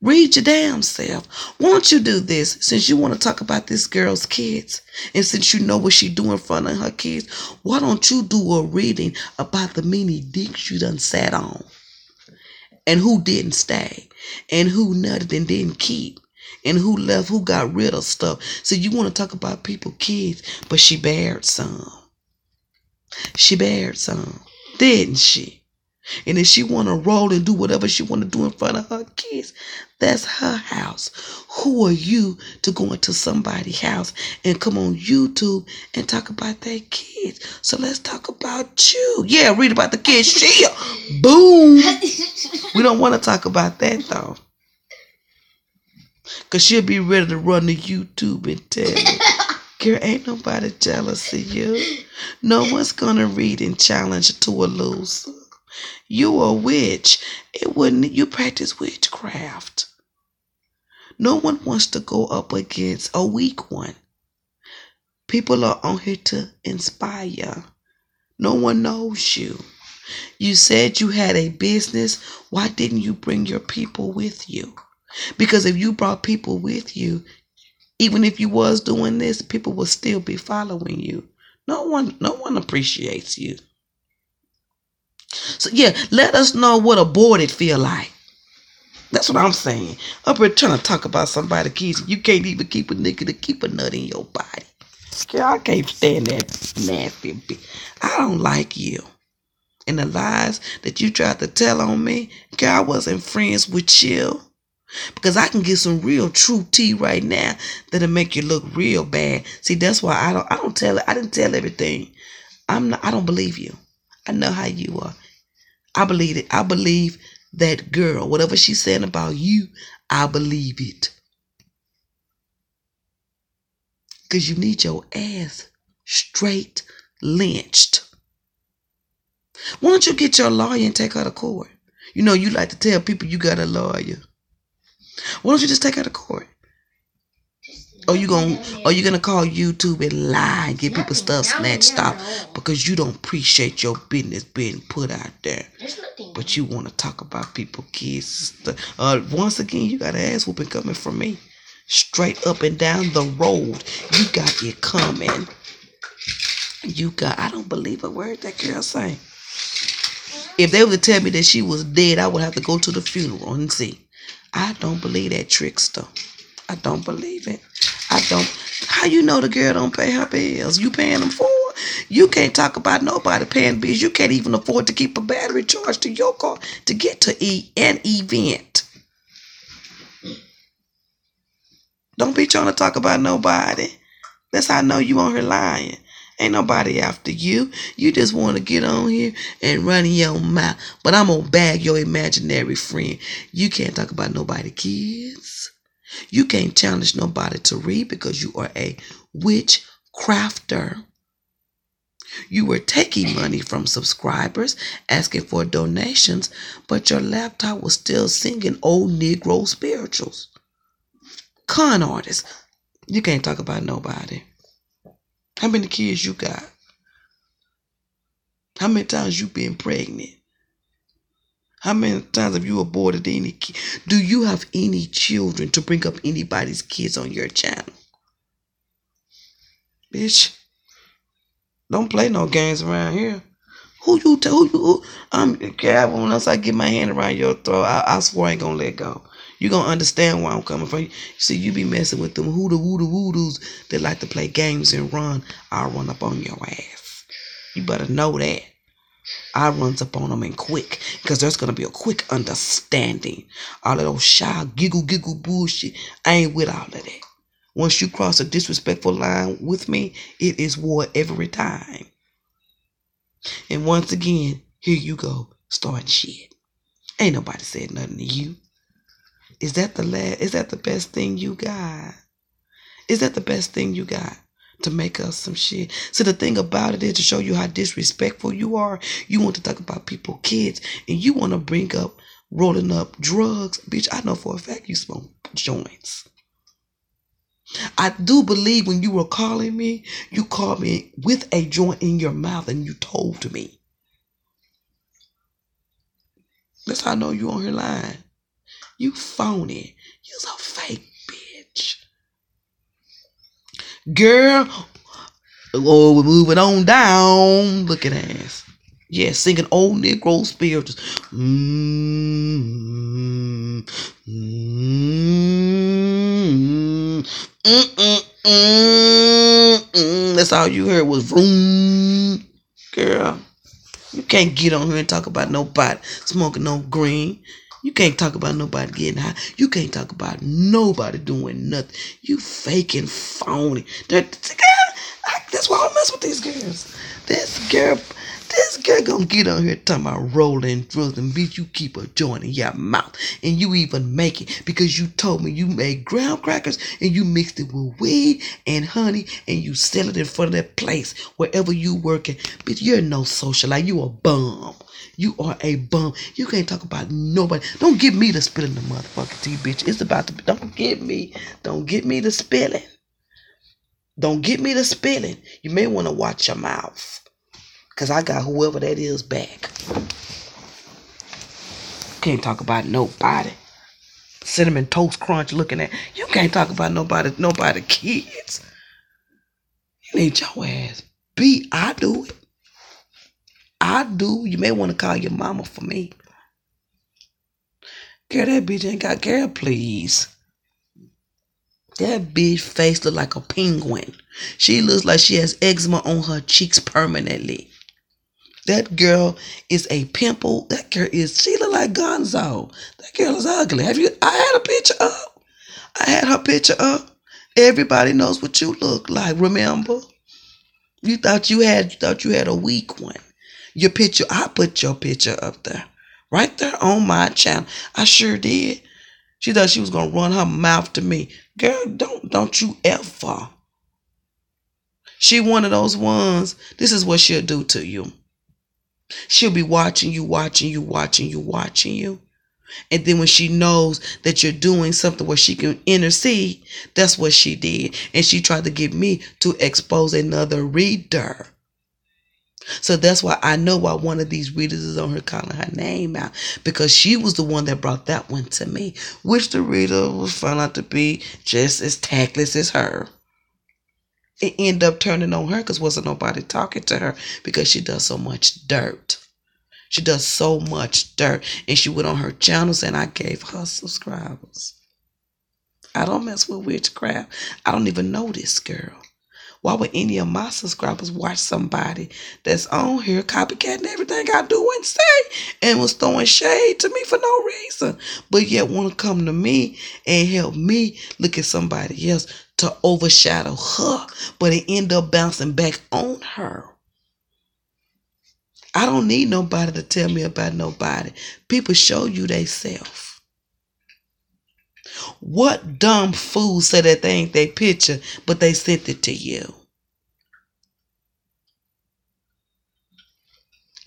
Read your damn self. Why don't you do this, since you want to talk about this girl's kids, and since you know what she do in front of her kids, why don't you do a reading about the many dicks you done sat on, and who didn't stay, and who nutted and didn't keep, and who left, who got rid of stuff. So you want to talk about people's kids, but she bared some. She bared some, didn't she? And if she want to roll and do whatever she want to do in front of her kids, that's her house. Who are you to go into somebody's house and come on YouTube and talk about their kids? So let's talk about you. Yeah, read about the kids. She, boom. We don't want to talk about that though, because she'll be ready to run to YouTube and tell you, girl, ain't nobody jealous of you. No one's going to read and challenge to a loser. You a witch. You practice witchcraft. No one wants to go up against a weak one. People are on here to inspire. No one knows you. You said you had a business. Why didn't you bring your people with you? Because if you brought people with you, even if you was doing this, people would still be following you. No one appreciates you. So yeah, let us know what aborted feel like. That's what I'm saying. Up here trying to talk about somebody's kids. You can't even keep a nigga to keep a nut in your body. Girl, I can't stand that nasty bitch. I don't like you. And the lies that you tried to tell on me, girl, I wasn't friends with you. Because I can get some real true tea right now that'll make you look real bad. See, that's why I don't tell it. I didn't tell everything. I don't believe you. I know how you are. I believe it. I believe that girl, whatever she's saying about you, I believe it. Because you need your ass straight lynched. Why don't you get your lawyer and take her to court? You know, you like to tell people you got a lawyer. Why don't you just take her to court? Or you gonna call YouTube and lie and get people stuff snatched off because you don't appreciate your business being put out there. But you want to talk about people, kids. Once again, you got an ass whooping coming from me. Straight up and down the road. You got it coming. I don't believe a word that girl say. If they were to tell me that she was dead, I would have to go to the funeral and see. I don't believe that trickster. I don't believe it. I don't. How you know the girl don't pay her bills? You paying them for her? You can't talk about nobody paying bills. You can't even afford to keep a battery charged to your car to get to an event. Don't be trying to talk about nobody. That's how I know you on here lying. Ain't nobody after you. You just want to get on here and run your mouth. But I'm going to bag your imaginary friend. You can't talk about nobody kids. You can't challenge nobody to read because you are a witch crafter. You were taking money from subscribers, asking for donations, but your laptop was still singing old Negro spirituals. Con artists. You can't talk about nobody. How many kids you got? How many times you been pregnant? How many times have you aborted any kid? Do you have any children to bring up anybody's kids on your channel? Bitch, don't play no games around here. Once I get my hand around your throat, I swear I ain't gonna let go. You gonna understand where I'm coming from. See, you be messing with them woodoos that like to play games and run. I'll run up on your ass. You better know that. I runs up on them and quick, because there's gonna be a quick understanding. All of those shy giggle bullshit, I ain't with all of that. Once you cross a disrespectful line with me, it is war every time. And once again, here you go, starting shit. Ain't nobody said nothing to you. Is that the best thing you got? Is that the best thing you got? To make us some shit. So the thing about it is, to show you how disrespectful you are, you want to talk about people's kids, and you want to bring up rolling up drugs. Bitch, I know for a fact you smoke joints. I do believe when you were calling me, you called me with a joint in your mouth and you told me. That's how I know you on here lying. You phony. You's a fake bitch. Girl, oh, we're moving on down. Look at ass. Yeah, singing old Negro spirituals. That's all you heard was vroom. Girl, you can't get on here and talk about nobody smoking no green. You can't talk about nobody getting high. You can't talk about nobody doing nothing. You fake and phony. That's why I don't mess with these girls. This girl gonna get on here talking about rolling drugs, and bitch, you keep a joint in your mouth, and you even make it because you told me you made graham crackers and you mixed it with weed and honey and you sell it in front of that place wherever you working. Bitch, you're no socialite. You a bum. You are a bum. You can't talk about nobody. Don't get me to spilling the motherfucking tea, bitch. It's about to. Don't get me to spilling. Don't get me to spilling. You may want to watch your mouth. Because I got whoever that is back. Can't talk about nobody. Cinnamon Toast Crunch looking at. You can't talk about nobody kids. You need your ass beat. I do it. I do. You may want to call your mama for me. Girl, that bitch ain't got. Girl, please. That bitch face look like a penguin. She looks like she has eczema on her cheeks permanently. That girl is a pimple. She look like Gonzo. That girl is ugly. I had a picture up. I had her picture up. Everybody knows what you look like. Remember? You thought you had a weak one. Your picture, I put your picture up there. Right there on my channel. I sure did. She thought she was gonna run her mouth to me. Girl, don't you ever. She one of those ones. This is what she'll do to you. She'll be watching you. And then when she knows that you're doing something where she can intercede, that's what she did. And she tried to get me to expose another reader. So that's why I know why one of these readers is on her calling her name out. Because she was the one that brought that one to me. Which the reader was found out to be just as tactless as her. It ended up turning on her because wasn't nobody talking to her because she does so much dirt. She does so much dirt. And she went on her channels and I gave her subscribers. I don't mess with witchcraft. I don't even know this girl. Why would any of my subscribers watch somebody that's on here copycatting everything I do and say and was throwing shade to me for no reason, but yet want to come to me and help me look at somebody else to overshadow her, but it end up bouncing back on her. I don't need nobody to tell me about nobody. People show you they self. What dumb fool said that they ain't their picture, but they sent it to you?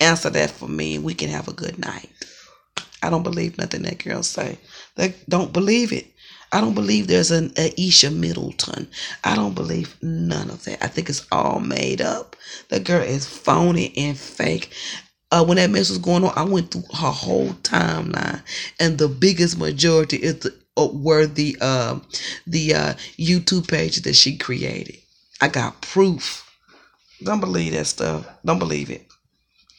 Answer that for me and we can have a good night. I don't believe nothing that girl say. Don't believe it. I don't believe there's an Aisha Middleton. I don't believe none of that. I think it's all made up. The girl is phony and fake. When that mess was going on, I went through her whole timeline, and the biggest majority were the YouTube pages that she created. I got proof. Don't believe that stuff. Don't believe it.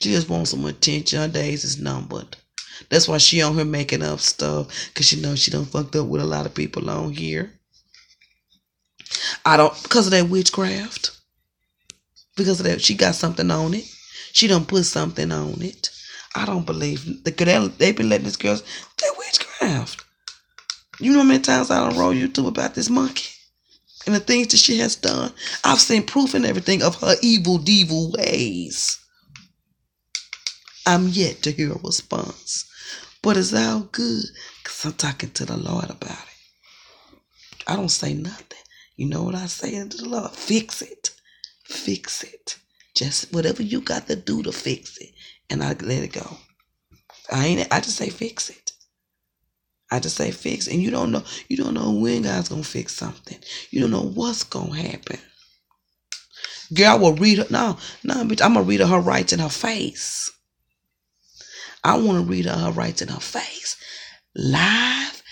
She just wants some attention. Her days is numbered. That's why she on here making up stuff, because she knows she done fucked up with a lot of people on here. Because of that witchcraft. Because of that, she got something on it. She done put something on it. I don't believe. They been letting this girl, that witchcraft. You know how many times I done wrote YouTube about this monkey? And the things that she has done. I've seen proof and everything of her evil, devil ways. I'm yet to hear a response. But it's all good because I'm talking to the Lord about it. I don't say nothing. You know what I say to the Lord? Fix it. Fix it. Just whatever you got to do to fix it. And I let it go. I just say fix it. I just say fix it. And you don't know when God's gonna fix something. You don't know what's gonna happen. Girl, I will read her. No, bitch, I'm gonna read her rights in her face. I wanna read her rights in her face. Live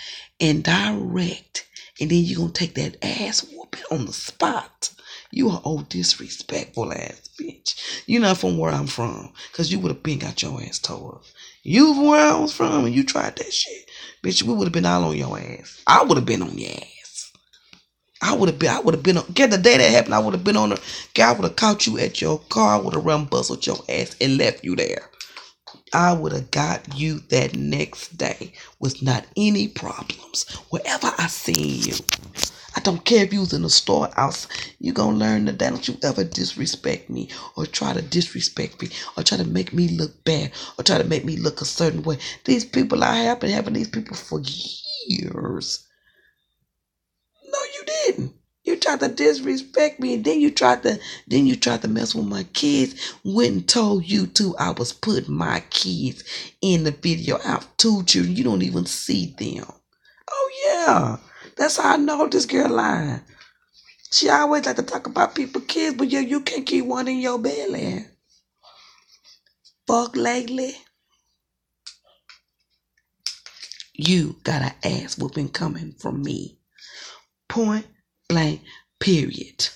and direct. And then you gonna take that ass whooping on the spot. You are old disrespectful ass bitch. You not from where I'm from. Cause you would have been got your ass tore up. You from where I was from and you tried that shit. Bitch, we would have been all on your ass. I would have been on your ass. I would have been on, get the day that happened, I would have been on her. I would have caught you at your car, would have run bustled your ass and left you there. I would have got you that next day with not any problems. Wherever I seen you. I don't care if you was in the store outside. You gonna learn that don't you ever disrespect me or try to disrespect me or try to make me look bad or try to make me look a certain way. These people, I have been having these people for years. No, you didn't. You tried to disrespect me, and then you tried to mess with my kids. Went and told you too I was putting my kids in the video. I have 2 children. You don't even see them. Oh yeah. That's how I know this girl lying. She always like to talk about people's kids, but yeah, you can't keep one in your belly. Fuck lately. You got an ass whooping coming from me. Point blank, period.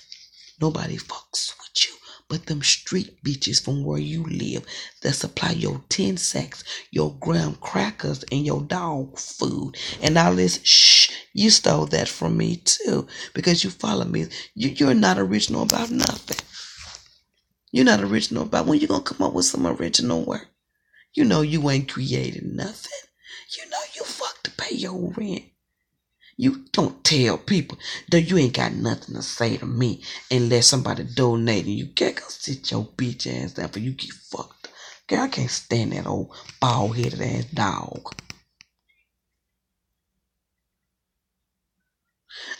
Nobody fucks with you but them street bitches from where you live that supply your 10 sacks, your graham crackers, and your dog food. And all this, you stole that from me too because you follow me. You're not original about nothing. You're not original about when you gonna come up with some original work. You know you ain't created nothing. You know you fuck to pay your rent. You don't tell people that you ain't got nothing to say to me unless somebody donate and you can't go sit your bitch ass down for you get fucked. Girl, I can't stand that old bald-headed ass dog.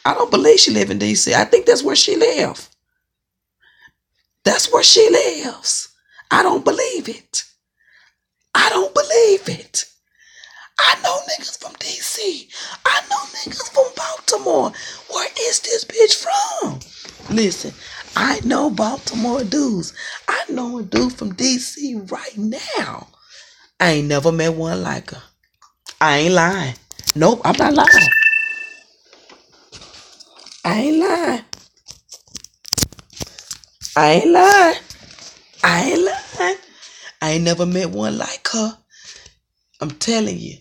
I don't believe she live in D.C. I think that's where she live. That's where she lives. I don't believe it. I don't believe it. I know niggas from D.C. I know niggas from Baltimore. Where is this bitch from? Listen, I know Baltimore dudes. I know a dude from D.C. right now. I ain't never met one like her. I ain't lying. Nope, I'm not lying. I ain't lying. I ain't lying. I ain't lying. I ain't never met one like her. I'm telling you.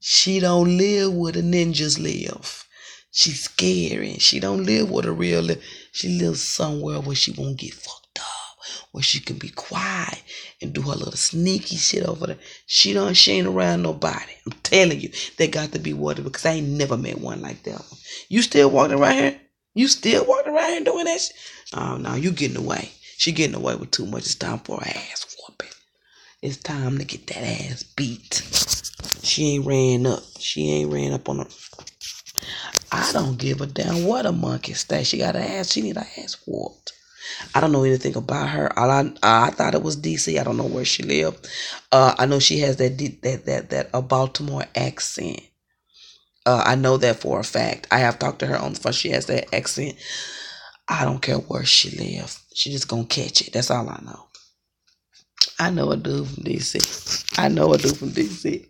She don't live where the ninjas live. She's scary. She don't live where the real live. She lives somewhere where she won't get fucked up. Where she can be quiet and do her little sneaky shit over there. She ain't around nobody. I'm telling you, they got to be watered because I ain't never met one like that one. You still walking around here? You still walking around here doing that shit? Oh no, you getting away. She getting away with too much. It's time for her ass whooping. It's time to get that ass beat. She ain't ran up. She ain't ran up on her. I don't give a damn what a monkey stay. She got an ass. She need her ass whooped. I don't know anything about her. I thought it was DC. I don't know where she lived. I know she has that a Baltimore accent. I know that for a fact. I have talked to her on the phone. She has that accent. I don't care where she lives. She just gonna catch it. That's all I know. I know a dude from DC. I know a dude from DC.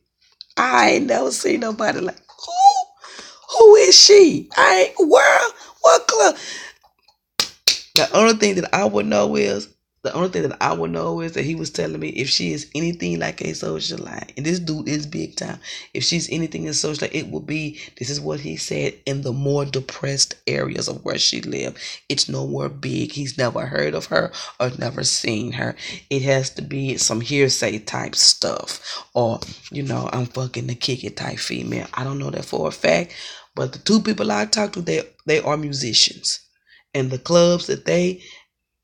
I ain't never seen nobody like, who is she? I ain't, what club? The only thing that I would know is that he was telling me if she is anything like a socialite, and this dude is big time. If she's anything in socialite, it will be, this is what he said, in the more depressed areas of where she lived. It's nowhere big. He's never heard of her or never seen her. It has to be some hearsay type stuff, or, I'm fucking the kick it type female. I don't know that for a fact, but the 2 people I talked to, they are musicians. And the clubs that they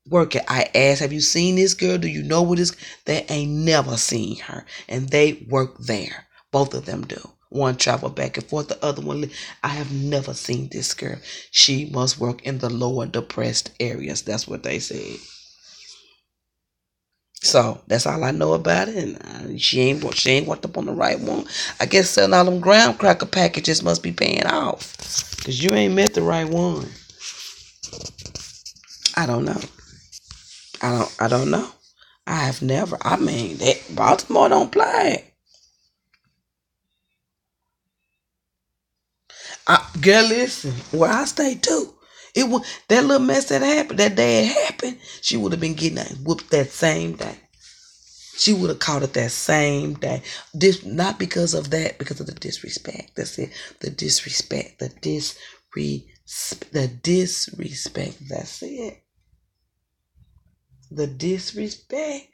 working. I asked, have you seen this girl? Do you know what this? They ain't never seen her. And they work there. Both of them do. One travel back and forth. The other one, I have never seen this girl. She must work in the lower depressed areas. That's what they said. So that's all I know about it. And she ain't worked up on the right one. I guess selling all them graham cracker packages must be paying off. Because you ain't met the right one. I don't know. I don't know. I have never. I mean, that Baltimore don't play. Girl, listen. Where I stay too. It was that little mess that happened. That day it happened. She would have been getting whooped that same day. She would have caught it that same day. This not because of that, because of the disrespect. That's it. The disrespect. The disrespect. That's it. The disrespect.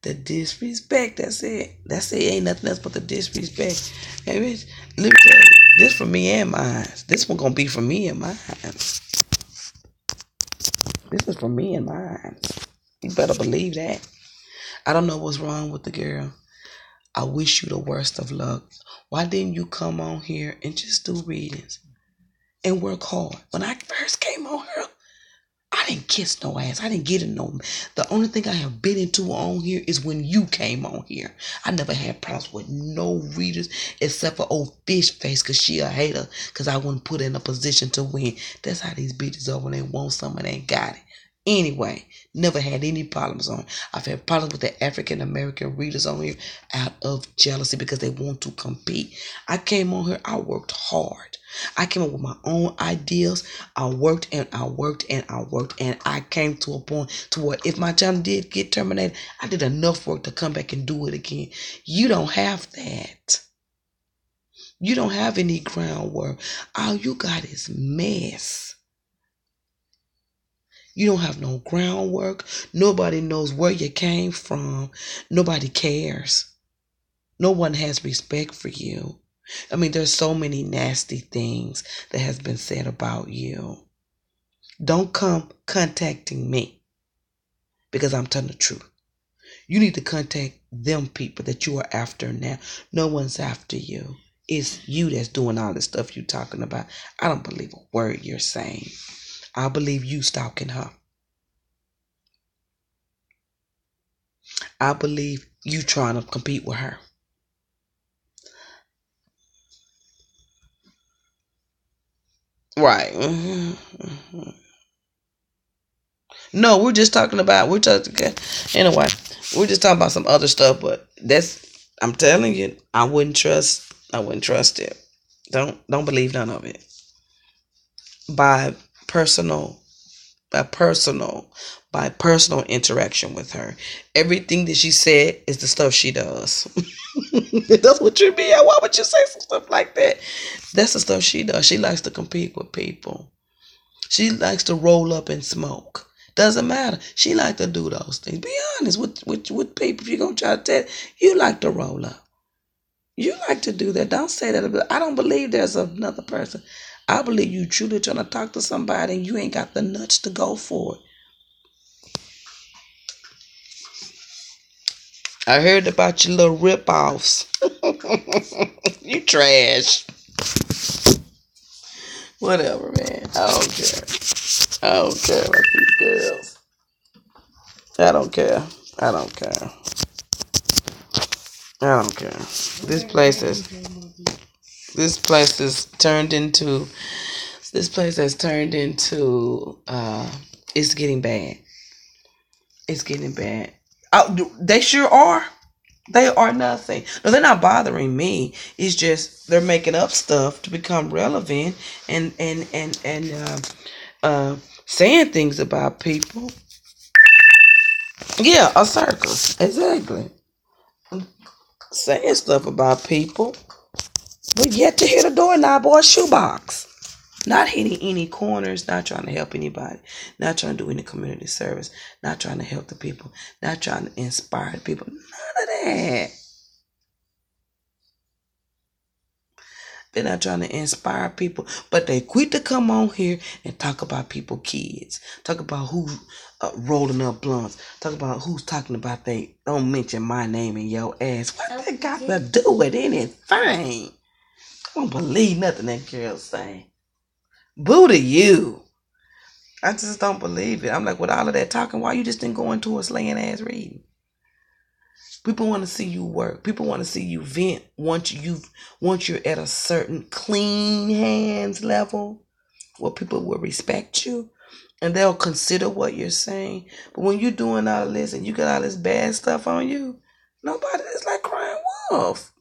The disrespect. That's it. That's it. Ain't nothing else but the disrespect. Hey, bitch, let me tell you. This for me and mine. This one gonna be for me and mine. This is for me and mine. You better believe that. I don't know what's wrong with the girl. I wish you the worst of luck. Why didn't you come on here and just do readings and work hard? When I first came on here, I didn't kiss no ass. I didn't get in no. The only thing I have been into on here is when you came on here. I never had problems with no readers except for old fish face because she a hater because I wouldn't put her in a position to win. That's how these bitches are when they want something and they got it. Anyway, never had any problems on. I've had problems with the African American readers on here out of jealousy because they want to compete. I came on here, I worked hard. I came up with my own ideas. I worked and I worked and I worked and I came to a point to where if my channel did get terminated, I did enough work to come back and do it again. You don't have that. You don't have any groundwork. All you got is mess. You don't have no groundwork. Nobody knows where you came from. Nobody cares. No one has respect for you. I mean, there's so many nasty things that has been said about you. Don't come contacting me because I'm telling the truth. You need to contact them people that you are after now. No one's after you. It's you that's doing all this stuff you're talking about. I don't believe a word you're saying. I believe you stalking her. I believe you trying to compete with her. Right. No, we're just talking about, anyway, we're just talking about some other stuff, but I'm telling you, I wouldn't trust it. Don't believe none of it. By personal interaction with her. Everything that she said is the stuff she does. That's what you mean. Why would you say some stuff like that? That's the stuff she does. She likes to compete with people. She likes to roll up and smoke. Doesn't matter. She likes to do those things. Be honest with people. If you're going to try to tell, you like to roll up. You like to do that. Don't say that. I don't believe there's another person. I believe you truly trying to talk to somebody and you ain't got the nuts to go for it. I heard about your little rip-offs. You trash. Whatever, man. I don't care. I don't care about these girls. I don't care. I don't care. I don't care. This place has turned into. It's getting bad. It's getting bad. They sure are. They are nothing. No, they're not bothering me. It's just they're making up stuff to become relevant and saying things about people. Yeah, a circus. Exactly. Saying stuff about people. But yet to hit a door knob or a shoebox. Not hitting any corners, not trying to help anybody, not trying to do any community service, not trying to help the people, not trying to inspire the people. None of that. They're not trying to inspire people, but they quit to come on here and talk about people's kids. Talk about who rolling up blunts. Talk about who's talking about they don't mention my name in your ass. What they got to do with anything? I don't believe nothing that girl's saying. Boo to you. I just don't believe it. I'm like, with all of that talking, why you just didn't go into a slaying ass reading? People want to see you work. People want to see you vent once you're at a certain clean hands level where people will respect you and they'll consider what you're saying. But when you're doing all of this and you got all this bad stuff on you, nobody is like crying wolf.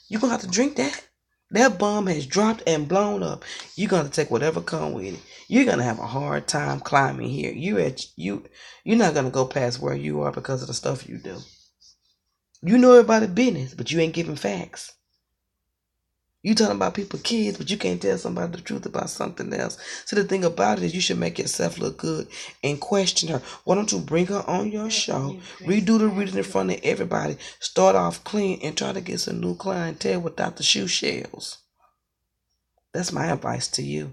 You're going to have to drink that. That bomb has dropped and blown up. You're going to take whatever come with it. You're going to have a hard time climbing here. You're not going to go past where you are because of the stuff you do. You know everybody's business, but you ain't giving facts. You talking about people's kids, but you can't tell somebody the truth about something else. So the thing about it is you should make yourself look good and question her. Why don't you bring her on your show, redo the reading in front of everybody, start off clean, and try to get some new clientele without the shoe shells? That's my advice to you.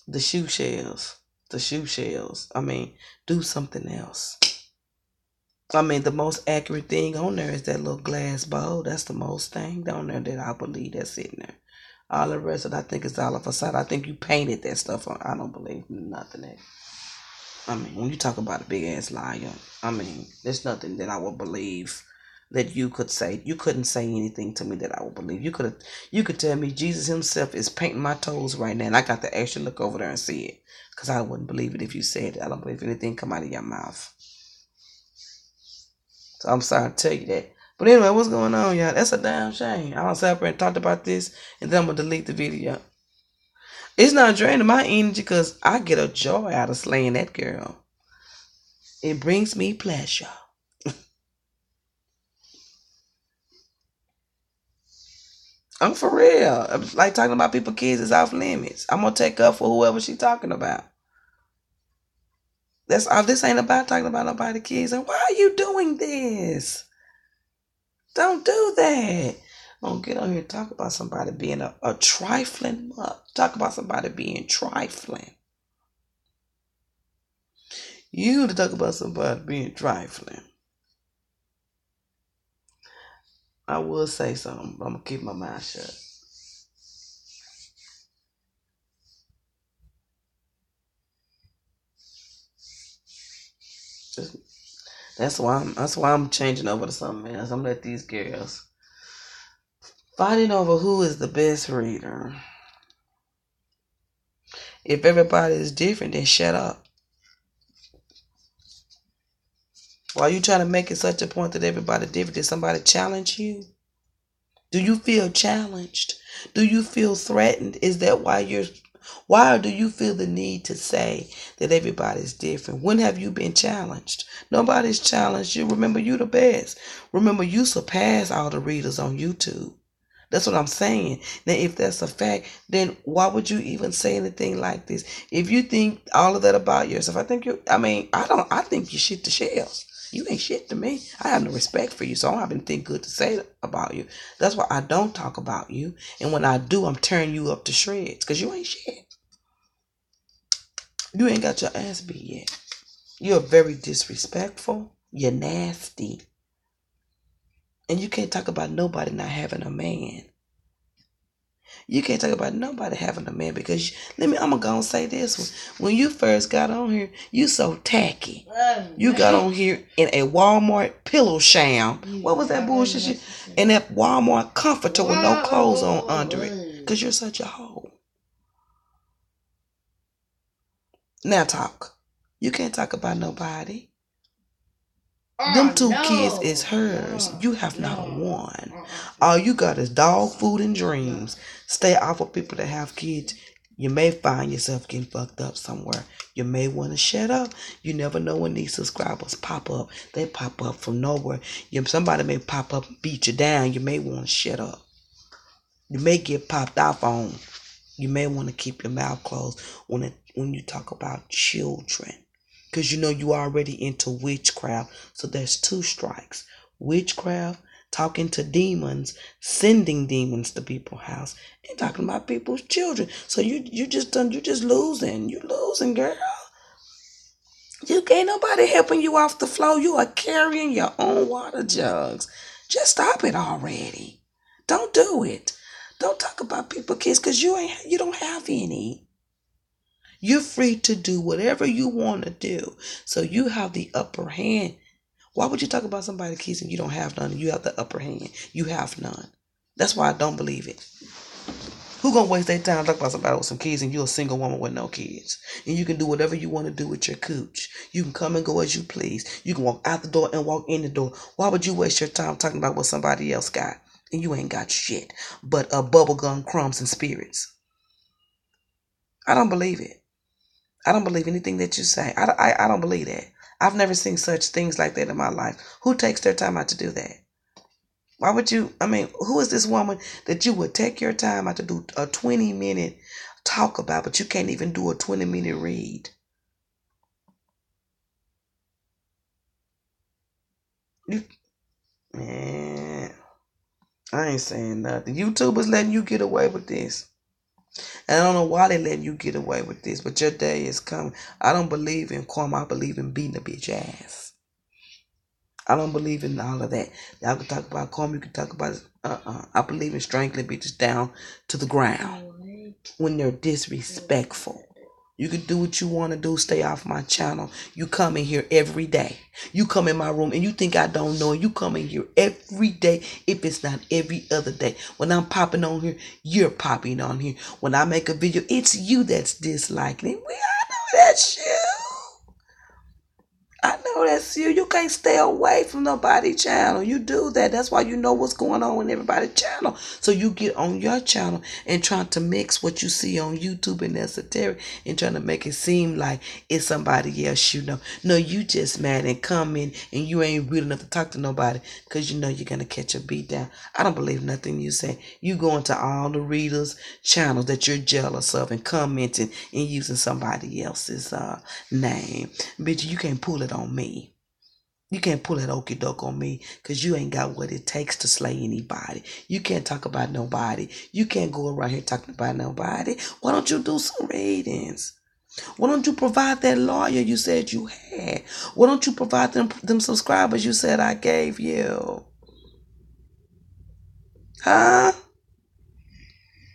The shoe shells. I mean, do something else. I mean, the most accurate thing on there is that little glass bowl. That's the most thing on there that I believe that's sitting there. All the rest of it, I think it's all a facade. I think you painted that stuff on. I don't believe nothing that. I mean, when you talk about a big ass liar, I mean, there's nothing that I would believe that you could say. You couldn't say anything to me that I would believe. You could tell me Jesus himself is painting my toes right now, and I got to actually look over there and see it, because I wouldn't believe it if you said it. I don't believe anything come out of your mouth. So I'm sorry to tell you that. But anyway, what's going on, y'all? That's a damn shame. I don't sit up here and talked about this, and then I'm going to delete the video. It's not draining my energy because I get a joy out of slaying that girl. It brings me pleasure. I'm for real. Like, talking about people's kids is off limits. I'm going to take up for whoever she's talking about. That's all. This ain't about talking about nobody's kids. And why are you doing this? Don't do that. Don't get on here and talk about somebody being a trifling muck. Talk about somebody being trifling. You to talk about somebody being trifling. I will say something, but I'm going to keep my mouth shut. That's why I'm changing over to something else. I'm let these girls fighting over who is the best reader. If everybody is different, then shut up. Why are you trying to make it such a point that everybody different? Did somebody challenge you? Do you feel challenged? Do you feel threatened? Is that why do you feel the need to say that everybody's different? When have you been challenged? Nobody's challenged you. Remember, you the best. Remember, you surpass all the readers on YouTube. That's what I'm saying. Now, if that's a fact, then why would you even say anything like this? If you think all of that about yourself, I think you shit the shells. You ain't shit to me. I have no respect for you, so I don't have anything good to say about you. That's why I don't talk about you. And when I do, I'm tearing you up to shreds, because you ain't shit. You ain't got your ass beat yet. You're very disrespectful. You're nasty. And you can't talk about nobody not having a man. You can't talk about nobody having a man because I'm gonna go and say this one. When you first got on here, you so tacky. You got on here in a Walmart pillow sham. What was that bullshit shit? And that Walmart comforter with no clothes on under it. Because you're such a hoe. Now talk. You can't talk about nobody. Them two kids is hers. You have not one. All you got is dog food and dreams. Stay off of people that have kids. You may find yourself getting fucked up somewhere. You may want to shut up. You never know when these subscribers pop up. They pop up from nowhere. Somebody may pop up and beat you down. You may want to shut up. You may get popped off on. You may want to keep your mouth closed when you talk about children. Because you know you already into witchcraft. So there's 2 strikes. Witchcraft, talking to demons, sending demons to people's house, and talking about people's children. So you just losing. You losing, girl. You ain't nobody helping you off the floor. You are carrying your own water jugs. Just stop it already. Don't do it. Don't talk about people's kids because you don't have any. You're free to do whatever you want to do. So you have the upper hand. Why would you talk about somebody's kids and you don't have none? You have the upper hand. You have none. That's why I don't believe it. Who gonna waste their time talking about somebody with some kids and you're a single woman with no kids? And you can do whatever you want to do with your cooch. You can come and go as you please. You can walk out the door and walk in the door. Why would you waste your time talking about what somebody else got? And you ain't got shit but bubblegum, crumbs, and spirits. I don't believe it. I don't believe anything that you say. I don't believe that. I've never seen such things like that in my life. Who takes their time out to do that? Why would you? I mean, who is this woman that you would take your time out to do a 20-minute talk about, but you can't even do a 20-minute read? Man, I ain't saying nothing. YouTubers letting you get away with this. And I don't know why they letting you get away with this, but your day is coming. I don't believe in karma. I believe in beating a bitch ass. I don't believe in all of that. Y'all can talk about karma. You can talk about I believe in strangling bitches down to the ground when they're disrespectful. You can do what you want to do. Stay off my channel. You come in here every day. You come in my room and you think I don't know. You come in here every day, if it's not every other day. When I'm popping on here, you're popping on here. When I make a video, it's you that's disliking it. I know that's you. I know that's you. You can't stay away from nobody's channel. You do that. That's why you know what's going on in everybody's channel. So you get on your channel and trying to mix what you see on YouTube and esoteric and trying to make it seem like it's somebody else you know. No, you just mad and come in and you ain't real enough to talk to nobody because you know you're going to catch a beat down. I don't believe nothing you say. You go into all the readers' channels that you're jealous of and commenting and using somebody else's name. Bitch, you can't pull it on me. You can't pull that okie doke on me because you ain't got what it takes to slay anybody. You can't talk about nobody. You can't go around here talking about nobody. Why don't you do some readings? Why don't you provide that lawyer you said you had? Why don't you provide them subscribers you said I gave you? Huh?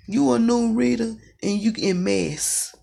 You a new reader and you in mess.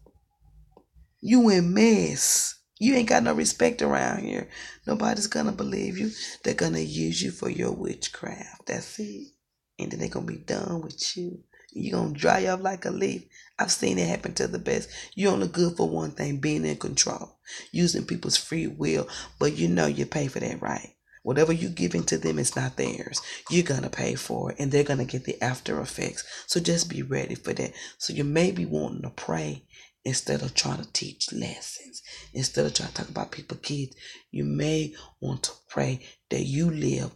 You in mess. You ain't got no respect around here. Nobody's gonna believe you. They're gonna use you for your witchcraft. That's it. And then they're gonna be done with you. You're gonna dry up like a leaf. I've seen it happen to the best. You're only good for one thing, being in control. Using people's free will. But you know you pay for that, right? Whatever you're giving to them is not theirs. You're gonna pay for it and they're gonna get the after effects. So just be ready for that. So you may be wanting to pray instead of trying to teach lessons, instead of trying to talk about people's kids. You may want to pray that you live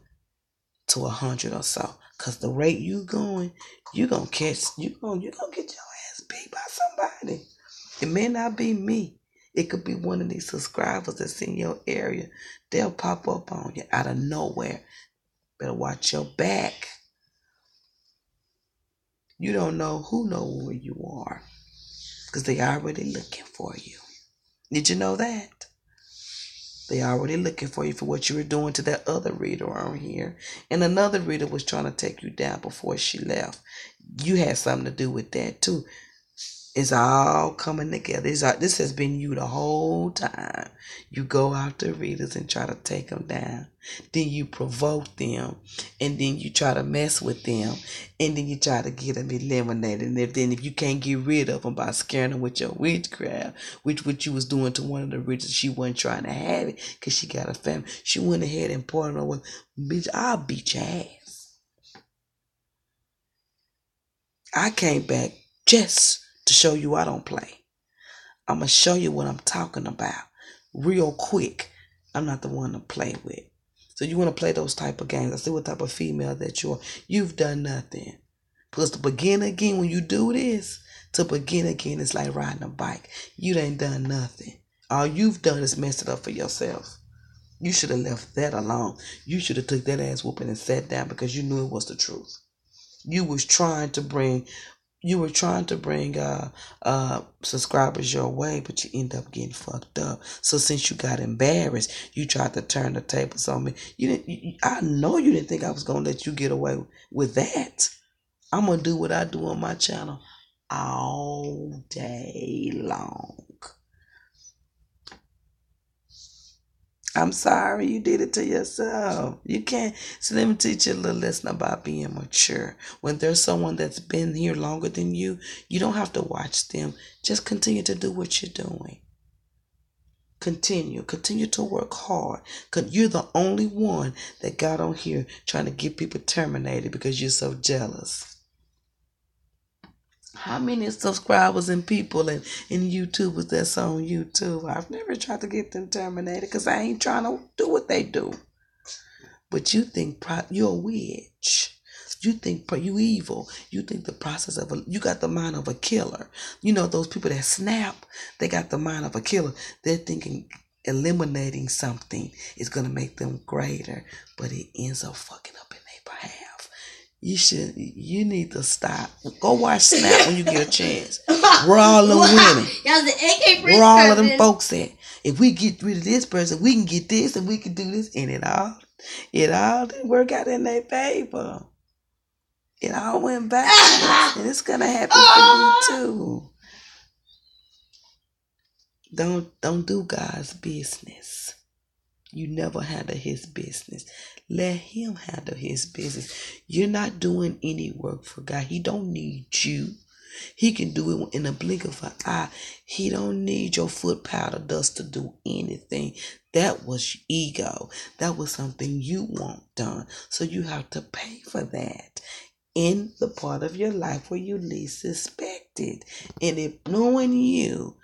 to 100 or so, because the rate you going, you're gonna get your ass beat by somebody. It may not be me. It could be one of these subscribers that's in your area. They'll pop up on you out of nowhere. Better watch your back. You don't know who knows where you are, because they already looking for you. Did you know that? They already looking for you for what you were doing to that other reader on here. And another reader was trying to take you down before she left. You had something to do with that too. It's all coming together. This has been you the whole time. You go after readers and try to take them down. Then you provoke them. And then you try to mess with them. And then you try to get them eliminated. And if you can't get rid of them by scaring them with your witchcraft, which what you was doing to one of the readers, she wasn't trying to have it because she got a family. She went ahead and poured on with, bitch, I'll beat your ass. I came back just to show you I don't play. I'm going to show you what I'm talking about real quick. I'm not the one to play with. So you want to play those type of games. I see what type of female that you are. You've done nothing. Because to begin again, when you do this, to begin again, it's like riding a bike. You ain't done nothing. All you've done is messed it up for yourself. You should have left that alone. You should have took that ass whooping and sat down because you knew it was the truth. You were trying to bring subscribers your way, but you end up getting fucked up. So since you got embarrassed, you tried to turn the tables on me. I know you didn't think I was gonna let you get away with that. I'm gonna do what I do on my channel all day long. I'm sorry you did it to yourself. You can't. So let me teach you a little lesson about being mature. When there's someone that's been here longer than you, you don't have to watch them. Just continue to do what you're doing. Continue to work hard. Because you're the only one that got on here trying to get people terminated because you're so jealous. How many subscribers and people and YouTubers that's on YouTube? I've never tried to get them terminated because I ain't trying to do what they do. But you think you're a witch. You think you evil. You think the process of you got the mind of a killer. You know those people that snap, they got the mind of a killer. They're thinking eliminating something is going to make them greater, but it ends up fucking up in their behalf. You need to stop. Go watch Snap when you get a chance. Where all them women? Where all of them folks at? If we get rid of this person, we can get this and we can do this. And it all didn't work out in their favor. It all went back. And it's gonna happen for you too. Don't do God's business. You never handle his business. Let him handle his business. You're not doing any work for God. He don't need you. He can do it in a blink of an eye. He don't need your foot powder dust to do anything. That was ego. That was something you want done. So you have to pay for that in the part of your life where you least suspect it. And if knowing you,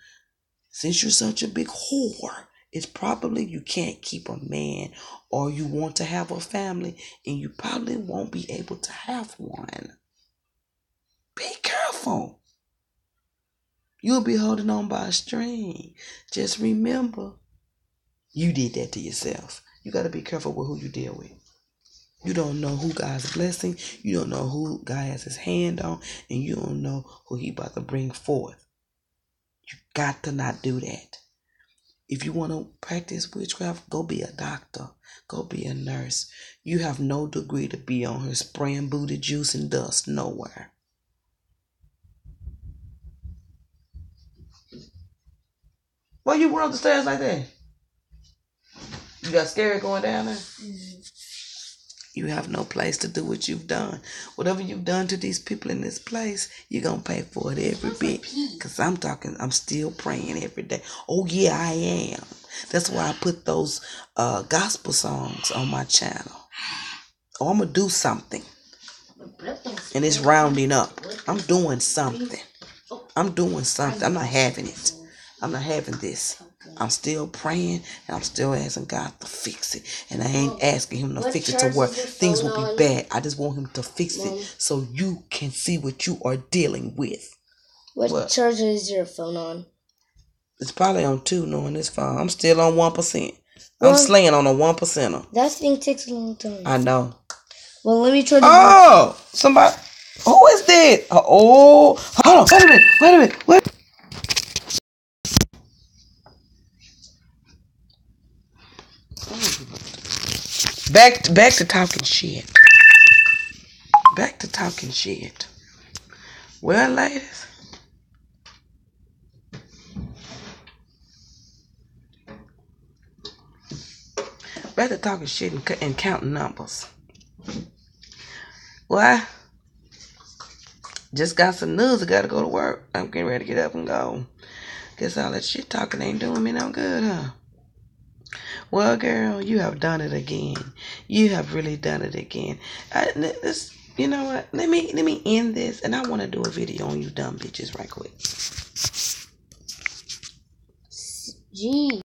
since you're such a big whore, it's probably you can't keep a man or you want to have a family and you probably won't be able to have one. Be careful. You'll be holding on by a string. Just remember, you did that to yourself. You got to be careful with who you deal with. You don't know who God's blessing. You don't know who God has his hand on. And you don't know who he about to bring forth. You got to not do that. If you want to practice witchcraft, go be a doctor. Go be a nurse. You have no degree to be on here spraying booty juice and dust nowhere. Why you run up the stairs like that? You got scared going down there? Mm-hmm. You have no place to do what you've done. Whatever you've done to these people in this place, you're going to pay for it every bit. Because I'm still praying every day. Oh, yeah, I am. That's why I put those gospel songs on my channel. Oh, I'm going to do something. And it's rounding up. I'm doing something. I'm not having it. I'm not having this. I'm still praying and I'm still asking God to fix it. And I ain't asking him to fix it to where things will be bad. I just want him to fix it so you can see what you are dealing with. What charger is your phone on? It's probably on 2 knowing this phone. I'm still on 1%. I'm slaying on a 1%er. That thing takes a long time. I know. Well, let me try to... Oh! Somebody... Who is that? Oh! Hold on. Wait a minute. What? Back to talking shit. Back to talking shit. Well, ladies. Back to talking shit and counting numbers. Well, just got some news. I gotta go to work. I'm getting ready to get up and go. Guess all that shit talking ain't doing me no good, huh? Well, girl, you have done it again. You have really done it again. You know what? Let me end this, and I want to do a video on you dumb bitches right quick. Gee.